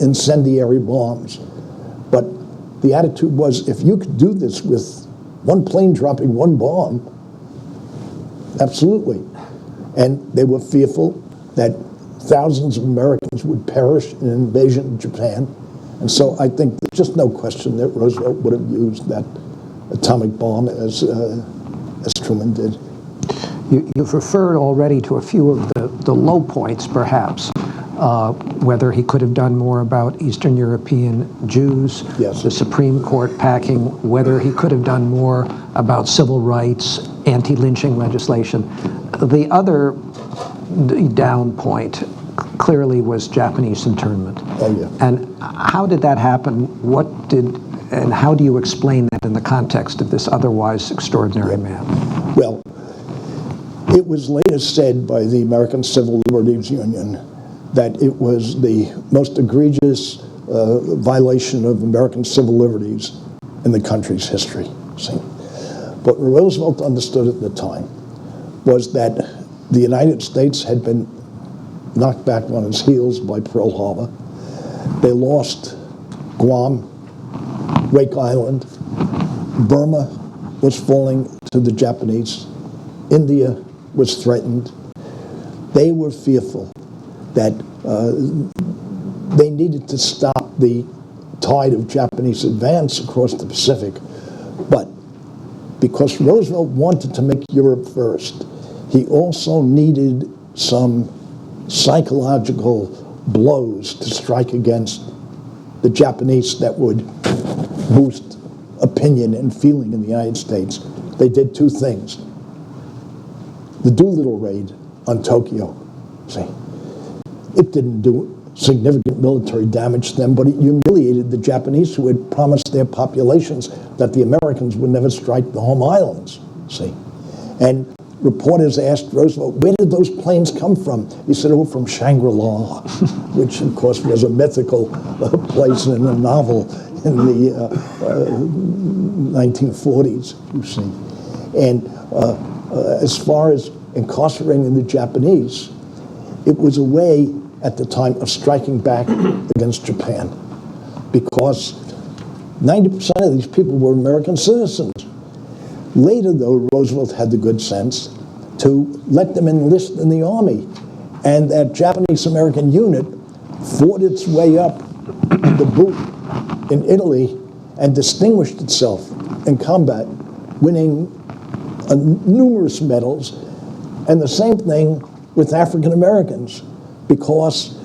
incendiary bombs. But the attitude was, if you could do this with one plane dropping one bomb, absolutely. And they were fearful that thousands of Americans would perish in an invasion of Japan. And so I think there's just no question that Roosevelt would have used that atomic bomb as Truman did. You've referred already to a few of the low points, perhaps, whether he could have done more about Eastern European Jews, yes, the Supreme Court packing, whether he could have done more about civil rights, anti-lynching legislation. The other down point clearly was Japanese internment. Oh, yeah. And how did that happen? And how do you explain that in the context of this otherwise extraordinary man? Well, it was later said by the American Civil Liberties Union that it was the most egregious violation of American civil liberties in the country's history. See? What Roosevelt understood at the time was that the United States had been knocked back on its heels by Pearl Harbor. They lost Guam, Wake Island. Burma was falling to the Japanese. India was threatened. They were fearful that they needed to stop the tide of Japanese advance across the Pacific. But because Roosevelt wanted to make Europe first, he also needed some psychological blows to strike against the Japanese that would boost opinion and feeling in the United States. They did two things. The Doolittle raid on Tokyo, see, it didn't do significant military damage to them, but it humiliated the Japanese, who had promised their populations that the Americans would never strike the home islands, see. And reporters asked Roosevelt, where did those planes come from? He said, oh, from Shangri-La, which of course was a mythical place in a novel in the 1940s, you see. And as far as incarcerating the Japanese, it was a way at the time of striking back against Japan, because 90% of these people were American citizens. Later, though, Roosevelt had the good sense to let them enlist in the army, and that Japanese-American unit fought its way up the boot in Italy and distinguished itself in combat, winning numerous medals. And the same thing with African Americans, because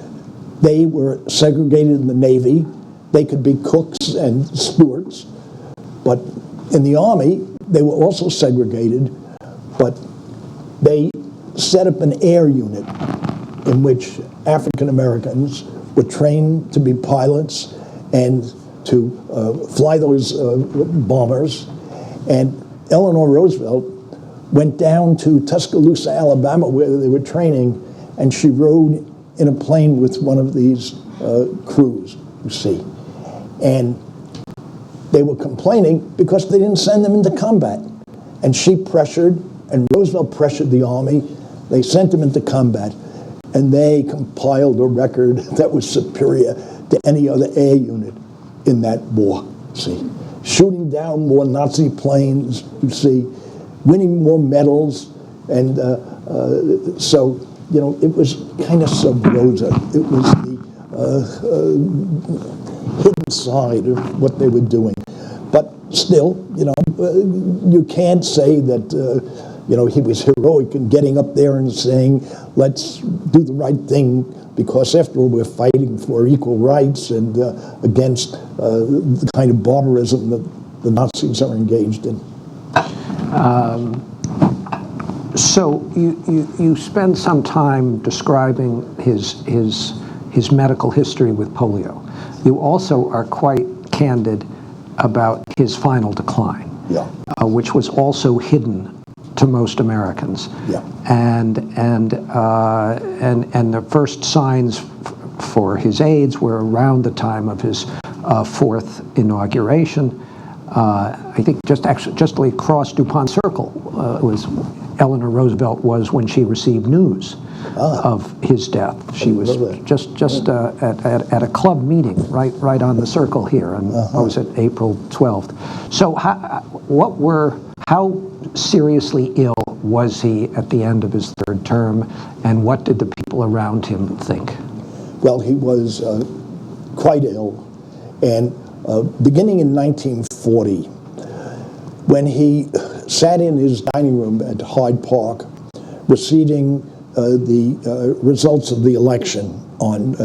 they were segregated in the Navy. They could be cooks and stewards, but in the Army, they were also segregated, but they set up an air unit in which African Americans were trained to be pilots and to fly those bombers. And Eleanor Roosevelt went down to Tuscaloosa, Alabama, where they were training, and she rode in a plane with one of these crews, you see. And they were complaining because they didn't send them into combat. And she pressured, and Roosevelt pressured the Army. They sent them into combat, and they compiled a record that was superior to any other air unit in that war, see. Shooting down more Nazi planes, you see, winning more medals, and so, you know, it was kind of sub rosa. It was the hidden side of what they were doing. But still, you know, you can't say that, you know, he was heroic in getting up there and saying, let's do the right thing, because after all, we're fighting for equal rights and against the kind of barbarism that the Nazis are engaged in. So you spend some time describing his medical history with polio. You also are quite candid about his final decline, yeah. Which was also hidden to most Americans. Yeah. And the first signs for his aides were around the time of his fourth inauguration. I think just across DuPont Circle was Eleanor Roosevelt was when she received news of his death. She was just at a club meeting right on the circle here, and what was it, April 12th. So how seriously ill was he at the end of his third term, and what did the people around him think? Well, he was quite ill, and beginning in 1940, when he sat in his dining room at Hyde Park, receiving the results of the election on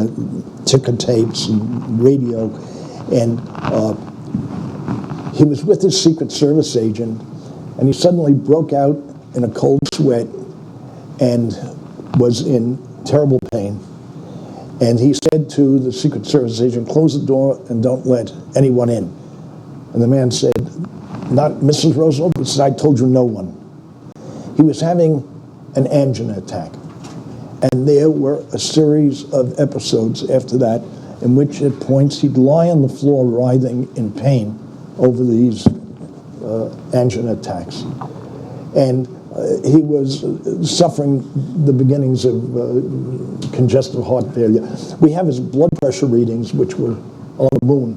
ticker tapes and radio, and he was with his Secret Service agent, and he suddenly broke out in a cold sweat and was in terrible pain. And he said to the Secret Service agent, "Close the door and don't let anyone in." And the man said, "Not Mrs. Roosevelt?" He said, "I told you no one." He was having an angina attack. And there were a series of episodes after that in which at points he'd lie on the floor writhing in pain over these angina attacks. And he was suffering the beginnings of congestive heart failure. We have his blood pressure readings, which were on the moon,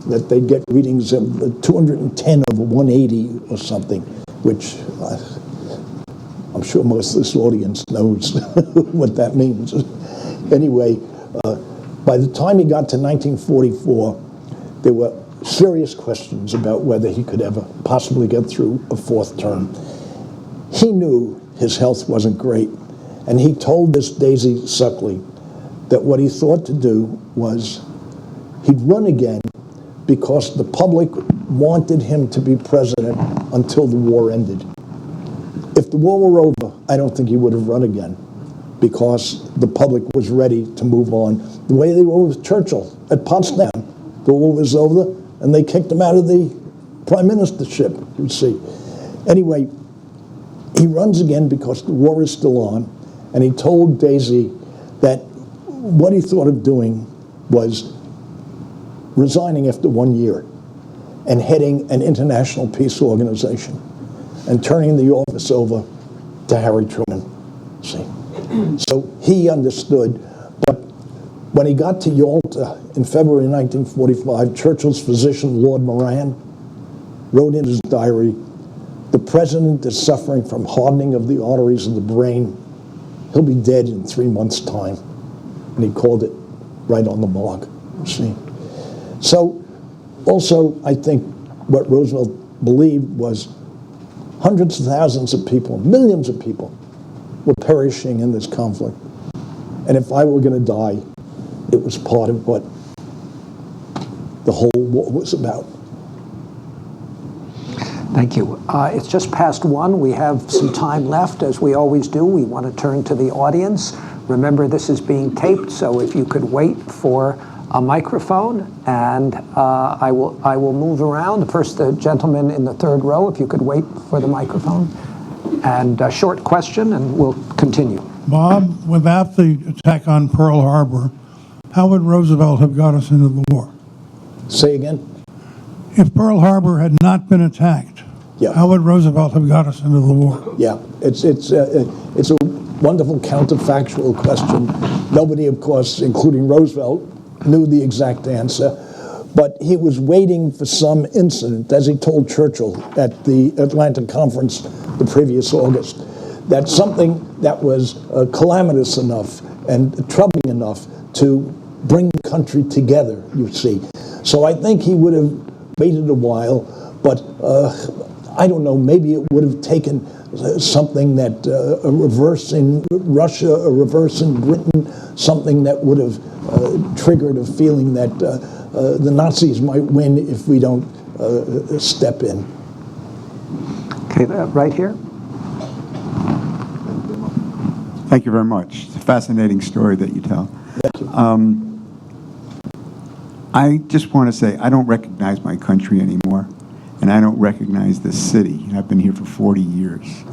that they'd get readings of 210 over 180 or something, which I'm sure most of this audience knows what that means. Anyway, by the time he got to 1944, there were serious questions about whether he could ever possibly get through a fourth term. He knew his health wasn't great, and he told this Daisy Suckley that what he thought to do was he'd run again because the public wanted him to be president until the war ended. If the war were over, I don't think he would have run again because the public was ready to move on. The way they were with Churchill at Potsdam, the war was over, and they kicked him out of the prime ministership, you see. Anyway, he runs again because the war is still on, and he told Daisy that what he thought of doing was resigning after 1 year and heading an international peace organization and turning the office over to Harry Truman. See, so he understood, but when he got to Yalta in February 1945, Churchill's physician, Lord Moran, wrote in his diary, "The president is suffering from hardening of the arteries of the brain. He'll be dead in 3 months' time." And he called it right on the mark, see. So also, I think what Roosevelt believed was hundreds of thousands of people, millions of people were perishing in this conflict. And if I were going to die, it was part of what the whole war was about. Thank you. It's just past 1. We have some time left. As we always do, we want to turn to the audience. Remember, this is being taped, so if you could wait for a microphone, and I will move around. First, the gentleman in the third row, if you could wait for the microphone. And a short question, and we'll continue. Bob, without the attack on Pearl Harbor, how would Roosevelt have got us into the war? Say again? If Pearl Harbor had not been attacked, how would Roosevelt have got us into the war? Yeah, it's a wonderful counterfactual question. Nobody, of course, including Roosevelt, knew the exact answer, but he was waiting for some incident, as he told Churchill at the Atlanta conference the previous August, that something that was calamitous enough and troubling enough to bring the country together, you see. So I think he would have waited a while, but I don't know, maybe it would have taken something that a reverse in Russia, a reverse in Britain, something that would have triggered a feeling that the Nazis might win if we don't step in. Okay, right here. Thank you very much. It's a fascinating story that you tell. Thank you. I just want to say I don't recognize my country anymore, and I don't recognize this city. I've been here for 40 years.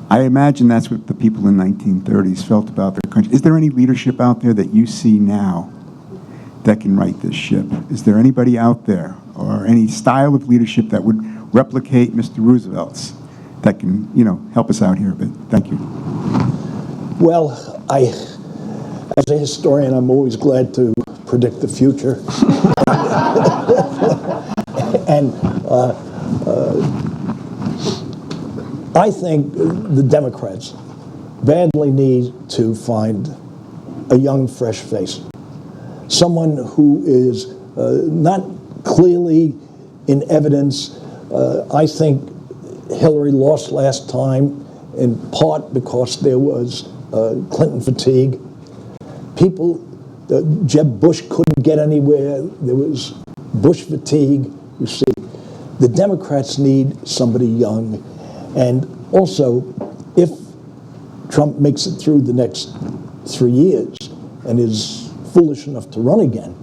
I imagine that's what the people in the 1930s felt about their country. Is there any leadership out there that you see now that can right this ship? Is there anybody out there, or any style of leadership that would replicate Mr. Roosevelt's, that can, help us out here a bit? Thank you. Well, as a historian, I'm always glad to predict the future. And I think the Democrats badly need to find a young, fresh face. Someone who is not clearly in evidence. I think Hillary lost last time in part because there was Clinton fatigue. Jeb Bush couldn't get anywhere. There was Bush fatigue. You see, the Democrats need somebody young. And also, if Trump makes it through the next 3 years and is foolish enough to run again,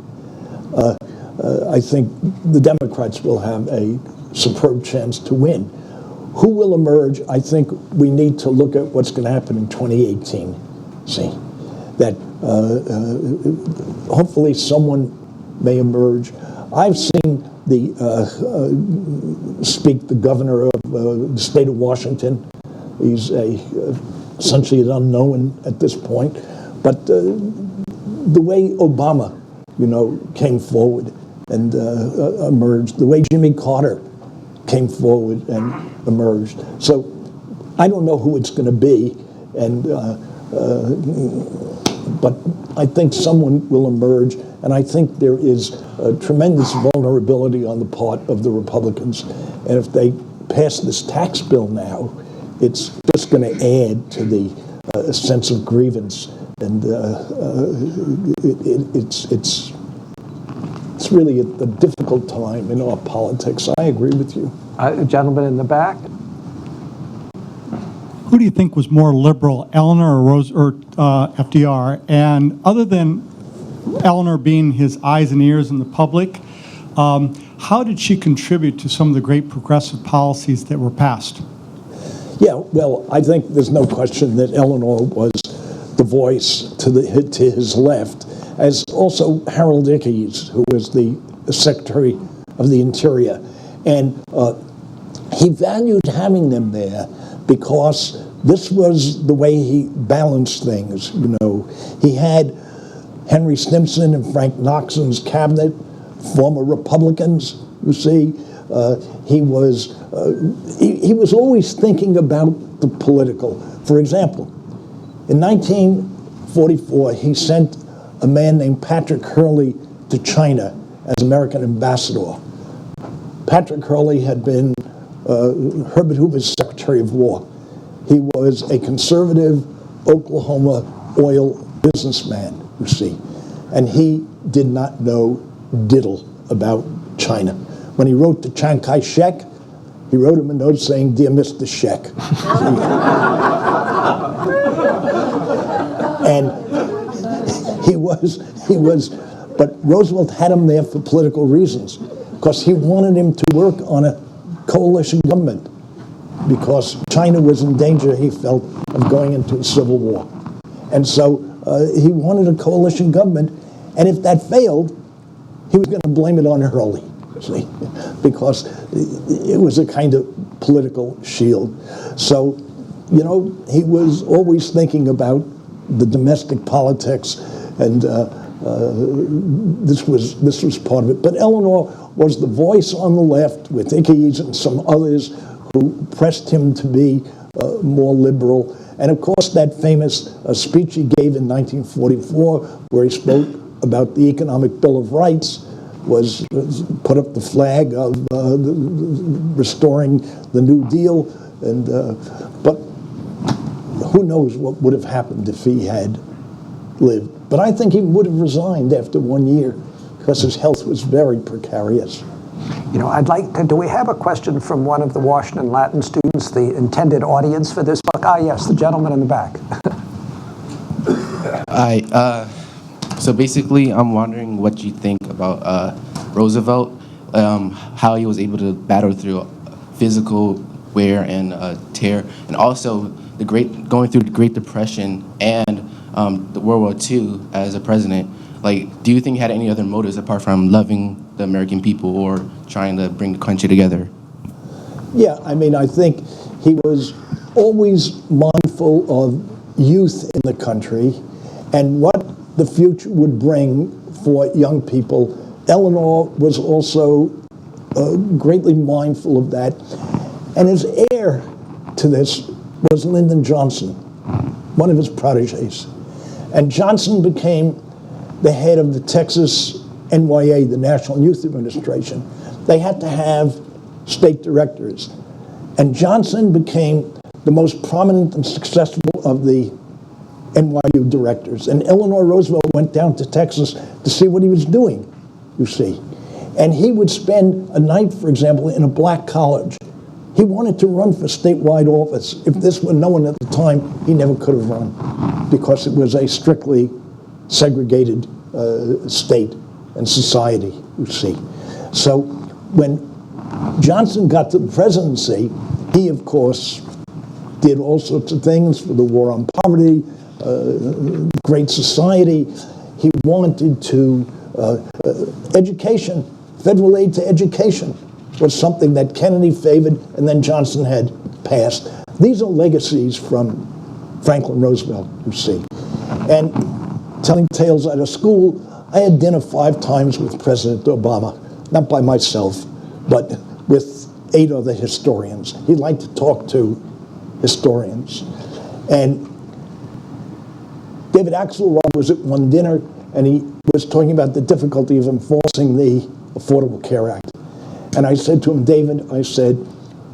I think the Democrats will have a superb chance to win. Who will emerge? I think we need to look at what's going to happen in 2018. See, that hopefully someone may emerge. I've seen the governor of the state of Washington. He's essentially an unknown at this point. But the way Obama, came forward and emerged, the way Jimmy Carter came forward and emerged. So I don't know who it's going to be, but I think someone will emerge, and I think there is a tremendous vulnerability on the part of the Republicans. And if they pass this tax bill now, it's just going to add to the sense of grievance, and it's really a difficult time in our politics. I agree with you. Gentleman in the back. Who do you think was more liberal, Eleanor or FDR? And other than Eleanor being his eyes and ears in the public, how did she contribute to some of the great progressive policies that were passed? Yeah, well, I think there's no question that Eleanor was the voice to his left, as also Harold Ickes, who was the Secretary of the Interior. And he valued having them there because this was the way he balanced things. He had Henry Stimson and Frank Knoxon's cabinet, former Republicans. You see, he was always thinking about the political. For example, in 1944, he sent a man named Patrick Hurley to China as American ambassador. Patrick Hurley had been Herbert Hoover's Secretary of War. He was a conservative Oklahoma oil businessman, you see, and he did not know diddle about China. When he wrote to Chiang Kai-shek, he wrote him a note saying, "Dear Mr. Shek." And but Roosevelt had him there for political reasons, because he wanted him to work on a coalition government, because China was in danger, he felt, of going into a civil war. And so he wanted a coalition government, and if that failed, he was going to blame it on Hurley, see, because it was a kind of political shield. So, he was always thinking about the domestic politics, and this was part of it. But Eleanor was the voice on the left with Ickes and some others who pressed him to be more liberal. And of course, that famous speech he gave in 1944, where he spoke about the Economic Bill of Rights, was put up the flag of restoring the New Deal. And but who knows what would have happened if he had lived. But I think he would have resigned after 1 year, because his health was very precarious. I'd like to, do we have a question from one of the Washington Latin students, the intended audience for this book? Yes, the gentleman in the back. Hi. So basically, I'm wondering what you think about Roosevelt, how he was able to battle through physical wear and tear, and also going through the Great Depression and the World War II as a president. Like, do you think he had any other motives apart from loving the American people or trying to bring the country together? Yeah, I mean, I think he was always mindful of youth in the country and what the future would bring for young people. Eleanor was also greatly mindful of that. And his heir to this was Lyndon Johnson, one of his protégés. And Johnson became the head of the Texas NYA, the National Youth Administration. They had to have state directors. And Johnson became the most prominent and successful of the NYU directors. And Eleanor Roosevelt went down to Texas to see what he was doing, you see. And he would spend a night, for example, in a black college. He wanted to run for statewide office. If this were known at the time, he never could have run because it was a strictly segregated state and society, you see. So when Johnson got to the presidency, he, of course, did all sorts of things for the war on poverty, Great Society. He wanted to, education, federal aid to education was something that Kennedy favored and then Johnson had passed. These are legacies from Franklin Roosevelt, you see. And telling tales out of school, I had dinner 5 times with President Obama, not by myself, but with 8 other historians. He liked to talk to historians. And David Axelrod was at one dinner, and he was talking about the difficulty of enforcing the Affordable Care Act. And I said to him, David, I said,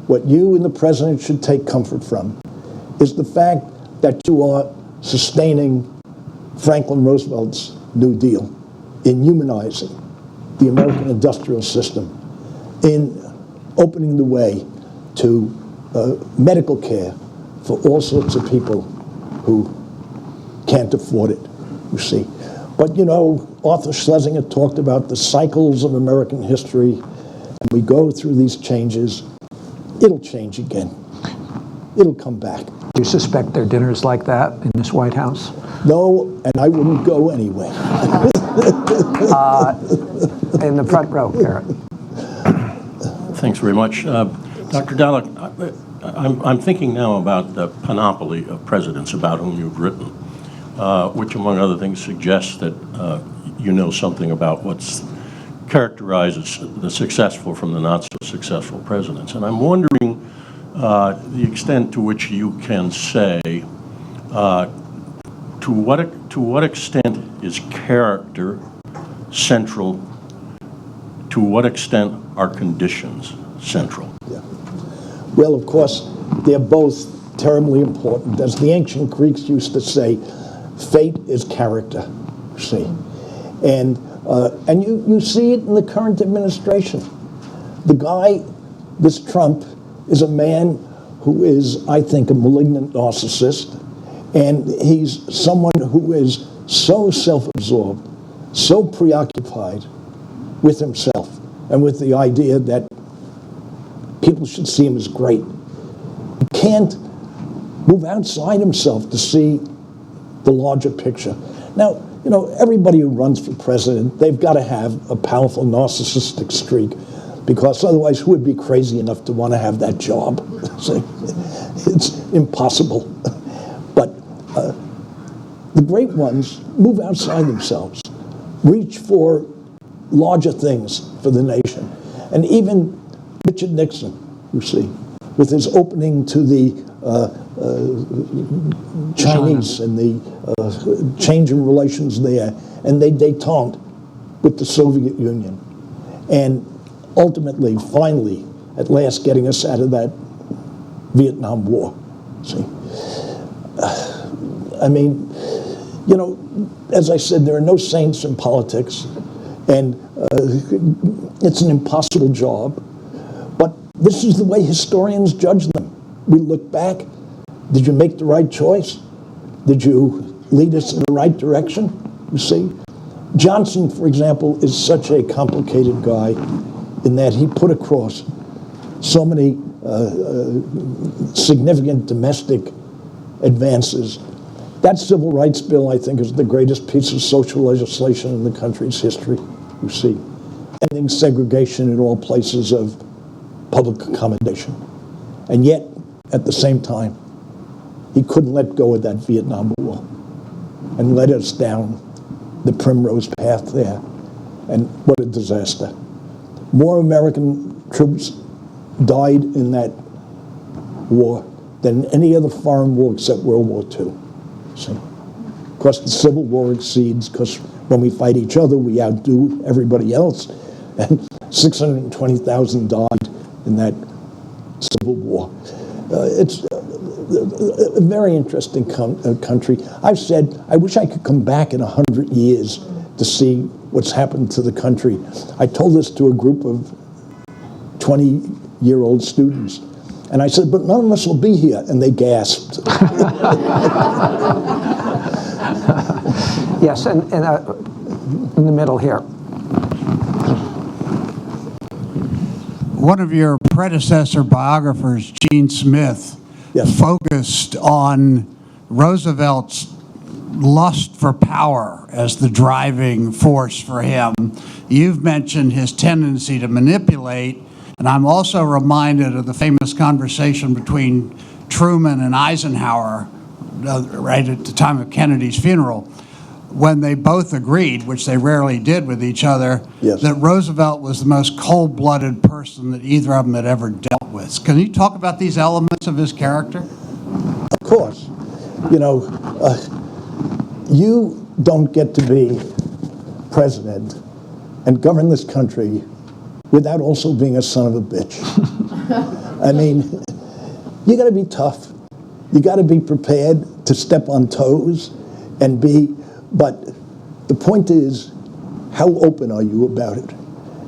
what you and the president should take comfort from is the fact that you are sustaining Franklin Roosevelt's New Deal in humanizing the American industrial system, in opening the way to medical care for all sorts of people who can't afford it, you see. But, you know, Arthur Schlesinger talked about the cycles of American history, and we go through these changes. It'll change again. It'll come back. Do you suspect there are dinners like that in this White House? No, and I wouldn't go anyway. In the front row, Garrett. Thanks very much. Dr. Dallek, I'm thinking now about the panoply of presidents about whom you've written, which, among other things, suggests that you know something about what's characterizes the successful from the not-so-successful presidents. And I'm wondering the extent to which you can say to what extent is character central? To what extent are conditions central? Yeah. Well, of course, they're both terribly important. As the ancient Greeks used to say, fate is character, see. And you see it in the current administration. The guy, this Trump, is a man who is, I think, a malignant narcissist, and he's someone who is so self-absorbed, so preoccupied with himself and with the idea that people should see him as great. He can't move outside himself to see the larger picture. Now, you know, everybody who runs for president, they've got to have a powerful narcissistic streak, because otherwise who would be crazy enough to want to have that job? It's impossible. But the great ones move outside themselves, reach for larger things for the nation. And even Richard Nixon, you see, with his opening to the Chinese and the change in relations there, and they détente with the Soviet Union. And ultimately, finally, at last getting us out of that Vietnam War, see. I mean, you know, as I said, there are no saints in politics, and it's an impossible job. But this is the way historians judge them. We look back. Did you make the right choice? Did you lead us in the right direction? You see? Johnson, for example, is such a complicated guy in that he put across so many significant domestic advances. That civil rights bill, I think, is the greatest piece of social legislation in the country's history, you see. Ending segregation in all places of public accommodation. And yet, at the same time, he couldn't let go of that Vietnam War and led us down the primrose path there. And what a disaster. More American troops died in that war than any other foreign war except World War II. See? Of course, the Civil War exceeds, because when we fight each other, we outdo everybody else. And 620,000 died in that Civil War. It's a very interesting country. I've said, I wish I could come back in 100 years to see what's happened to the country. I told this to a group of 20-year-old students. And I said, but none of us will be here. And they gasped. Yes, and in the middle here. One of your predecessor biographers, Gene Smith, Yes. focused on Roosevelt's lust for power as the driving force for him. You've mentioned his tendency to manipulate, and I'm also reminded of the famous conversation between Truman and Eisenhower right at the time of Kennedy's funeral, when they both agreed, which they rarely did with each other, Yes. that Roosevelt was the most cold-blooded person that either of them had ever dealt with. Can you talk about these elements of his character? Of course. You know, you don't get to be president and govern this country without also being a son of a bitch. I mean, you got to be tough. You got to be prepared to step on toes and be, but the point is, how open are you about it?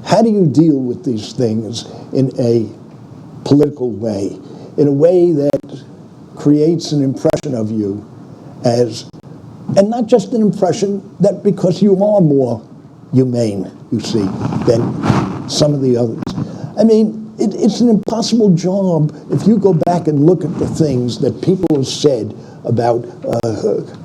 How do you deal with these things in a political way, in a way that creates an impression of you as, and not just an impression that because you are more humane, you see, than some of the others. I mean, it's an impossible job if you go back and look at the things that people have said about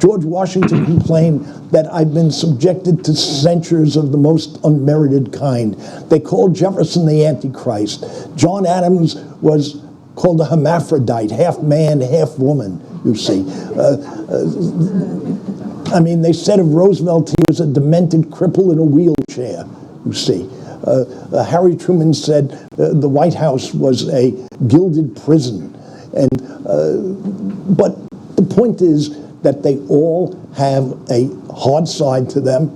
George Washington complained that I've been subjected to censures of the most unmerited kind. They called Jefferson the Antichrist. John Adams was called a hermaphrodite, half man, half woman, you see. I mean, they said of Roosevelt he was a demented cripple in a wheelchair, you see. Harry Truman said the White House was a gilded prison. And but the point is that they all have a hard side to them.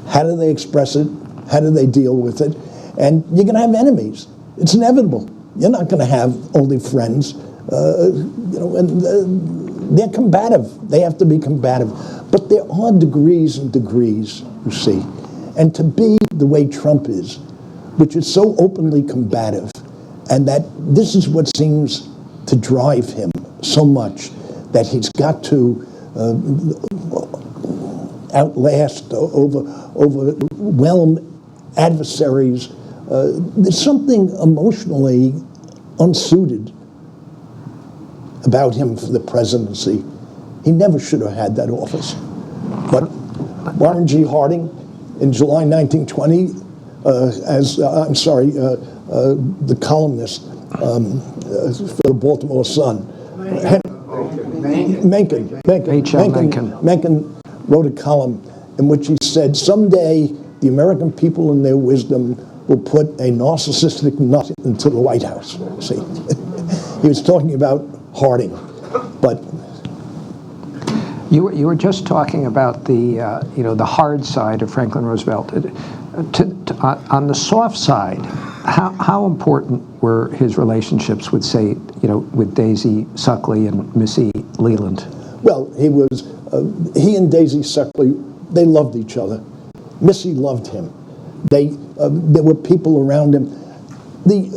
How do they express it? How do they deal with it? And you're going to have enemies. It's inevitable. You're not going to have only friends. You know, and they're combative. They have to be combative. But there are degrees and degrees, you see. And to be the way Trump is, which is so openly combative, and that this is what seems to drive him so much, that he's got to outlast, overwhelm adversaries. There's something emotionally unsuited about him for the presidency. He never should have had that office. But Warren G. Harding, in July 1920, the columnist for the Baltimore Sun, Mencken wrote a column in which he said, someday the American people in their wisdom will put a narcissistic nut into the White House. See, he was talking about Harding, but you were just talking about the the hard side of Franklin Roosevelt. On the soft side, how important were his relationships with, say, with Daisy Suckley and Missy Leland? Well, he and Daisy Suckley, they loved each other. Missy loved him. There were people around him. The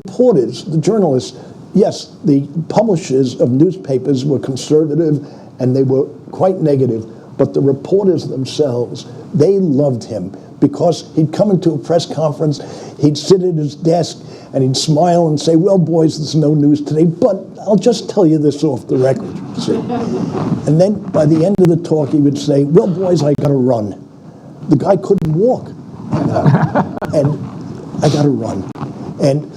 reporters, the journalists, yes, the publishers of newspapers were conservative and they were quite negative, but the reporters themselves, they loved him because he'd come into a press conference, he'd sit at his desk, and he'd smile and say, well, boys, there's no news today, but I'll just tell you this off the record, see. And then by the end of the talk, he would say, well, boys, I got to run. The guy couldn't walk. And I got to run. And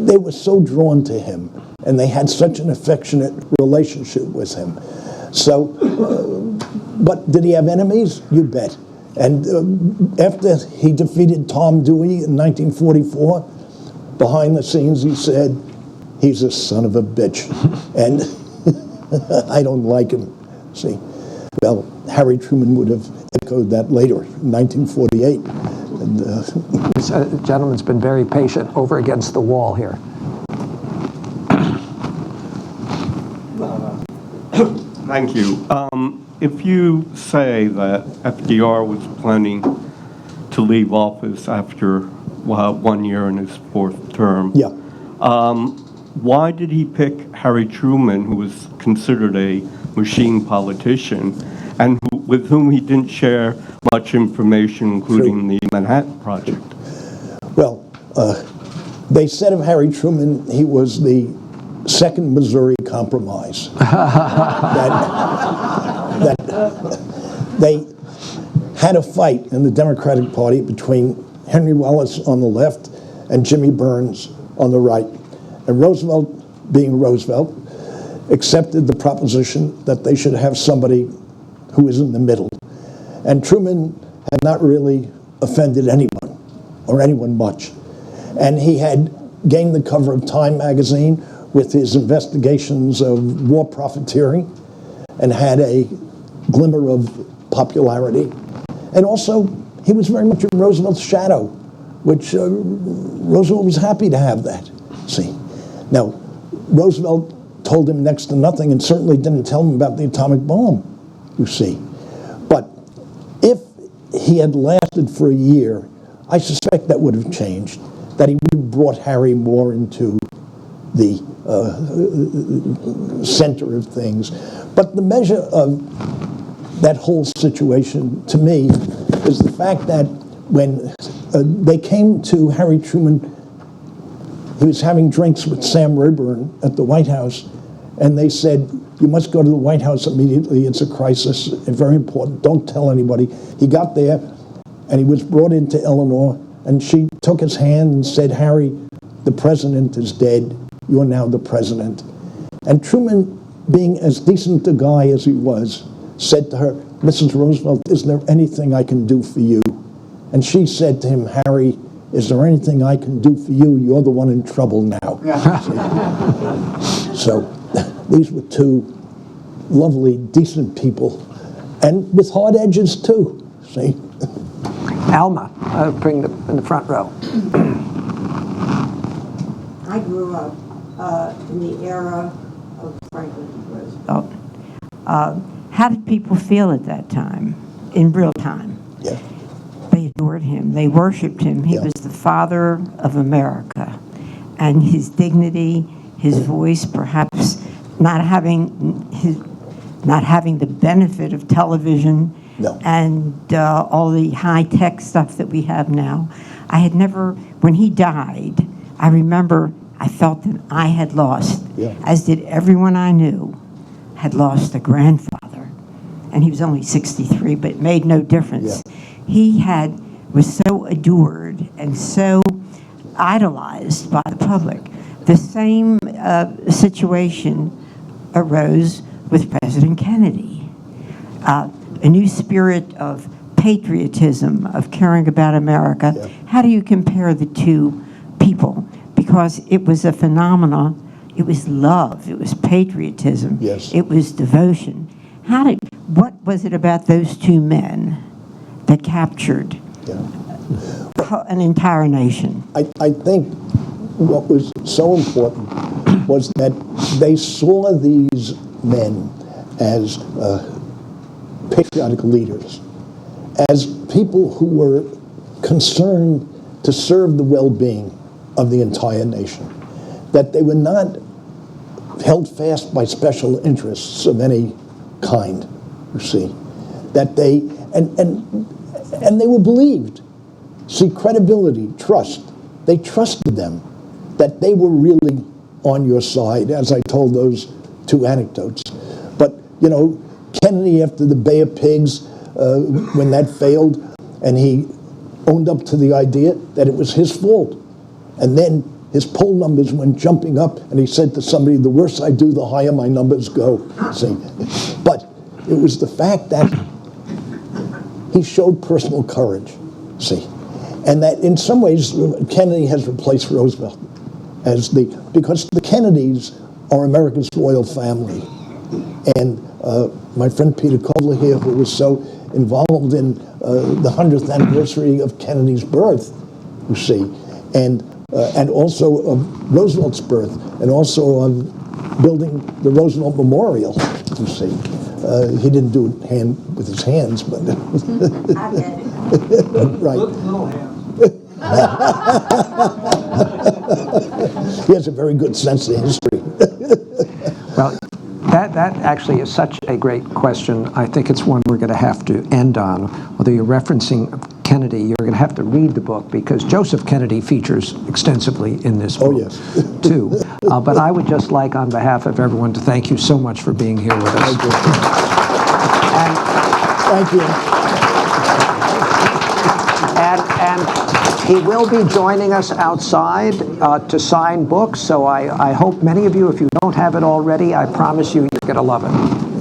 they were so drawn to him, and they had such an affectionate relationship with him. So, but did he have enemies? You bet. And after he defeated Tom Dewey in 1944, behind the scenes he said, he's a son of a bitch. And I don't like him, see. Well, Harry Truman would have echoed that later, in 1948. And, This gentleman's been very patient over against the wall here. Thank you. If you say that FDR was planning to leave office after 1 year in his fourth term, yeah. why did he pick Harry Truman, who was considered a machine politician, and with whom he didn't share much information, including the Manhattan Project? Well, they said of Harry Truman, he was the second Missouri Compromise. that they had a fight in the Democratic Party between Henry Wallace on the left and Jimmy Burns on the right. And Roosevelt, being Roosevelt, accepted the proposition that they should have somebody who was in the middle. And Truman had not really offended anyone, or anyone much. And he had gained the cover of Time magazine with his investigations of war profiteering, and had a glimmer of popularity. And also, he was very much in Roosevelt's shadow, which Roosevelt was happy to have that, see. Now, Roosevelt told him next to nothing, and certainly didn't tell him about the atomic bomb, you see. But if he had lasted for a year, I suspect that would have changed, that he would have brought Harry more into the center of things. But the measure of that whole situation, to me, is the fact that when they came to Harry Truman, he was having drinks with Sam Rayburn at the White House, and they said, you must go to the White House immediately, it's a crisis, and very important, don't tell anybody. He got there, and he was brought into Eleanor, and she took his hand and said, Harry, the president is dead, you're now the president. And Truman, being as decent a guy as he was, said to her, Mrs. Roosevelt, is there anything I can do for you? And she said to him, Harry, is there anything I can do for you? You're the one in trouble now. So these were two lovely, decent people, and with hard edges too, see? Alma, bring in the front row. I grew up in the era of Franklin Roosevelt. How did people feel at that time, in real time? Yeah. They adored him. They worshipped him. He was the father of America. And his dignity, his voice, perhaps not having the benefit of television and all the high-tech stuff that we have now. I had never, when he died, I remember I felt that I had lost, as did everyone I knew, had lost a grandfather. And he was only 63, but it made no difference. He was so adored and so idolized by the public. The same situation arose with President Kennedy. A new spirit of patriotism, of caring about America. How do you compare the two people? Because it was a phenomenon. It was love. It was patriotism. It was devotion. What was it about those two men that captured an entire nation? I think what was so important was that they saw these men as patriotic leaders, as people who were concerned to serve the well-being of the entire nation, that they were not held fast by special interests of any kind, you see, that they, and And they were believed. See, credibility, trust. They trusted them, that they were really on your side, as I told those two anecdotes. But, you know, Kennedy, after the Bay of Pigs, when that failed, and he owned up to the idea that it was his fault. And then his poll numbers went jumping up, and he said to somebody, the worse I do, the higher my numbers go. See? But it was the fact that he showed personal courage, see? And that in some ways, Kennedy has replaced Roosevelt because the Kennedys are America's royal family. And my friend Peter Kovler here, who was so involved in the 100th anniversary of Kennedy's birth, you see, and also of Roosevelt's birth, and also building the Roosevelt Memorial, you see. He didn't do it with his hands, but right. Little hands. He has a very good sense of history. Well, that actually is such a great question. I think it's one we're going to have to end on. Although you're referencing Kennedy, you're going to have to read the book because Joseph Kennedy features extensively in this book, oh, yes. too. But I would just like, on behalf of everyone, to thank you so much for being here with us. Thank you. And, Thank you. and he will be joining us outside to sign books, so I hope many of you, if you don't have it already, I promise you, you're going to love it.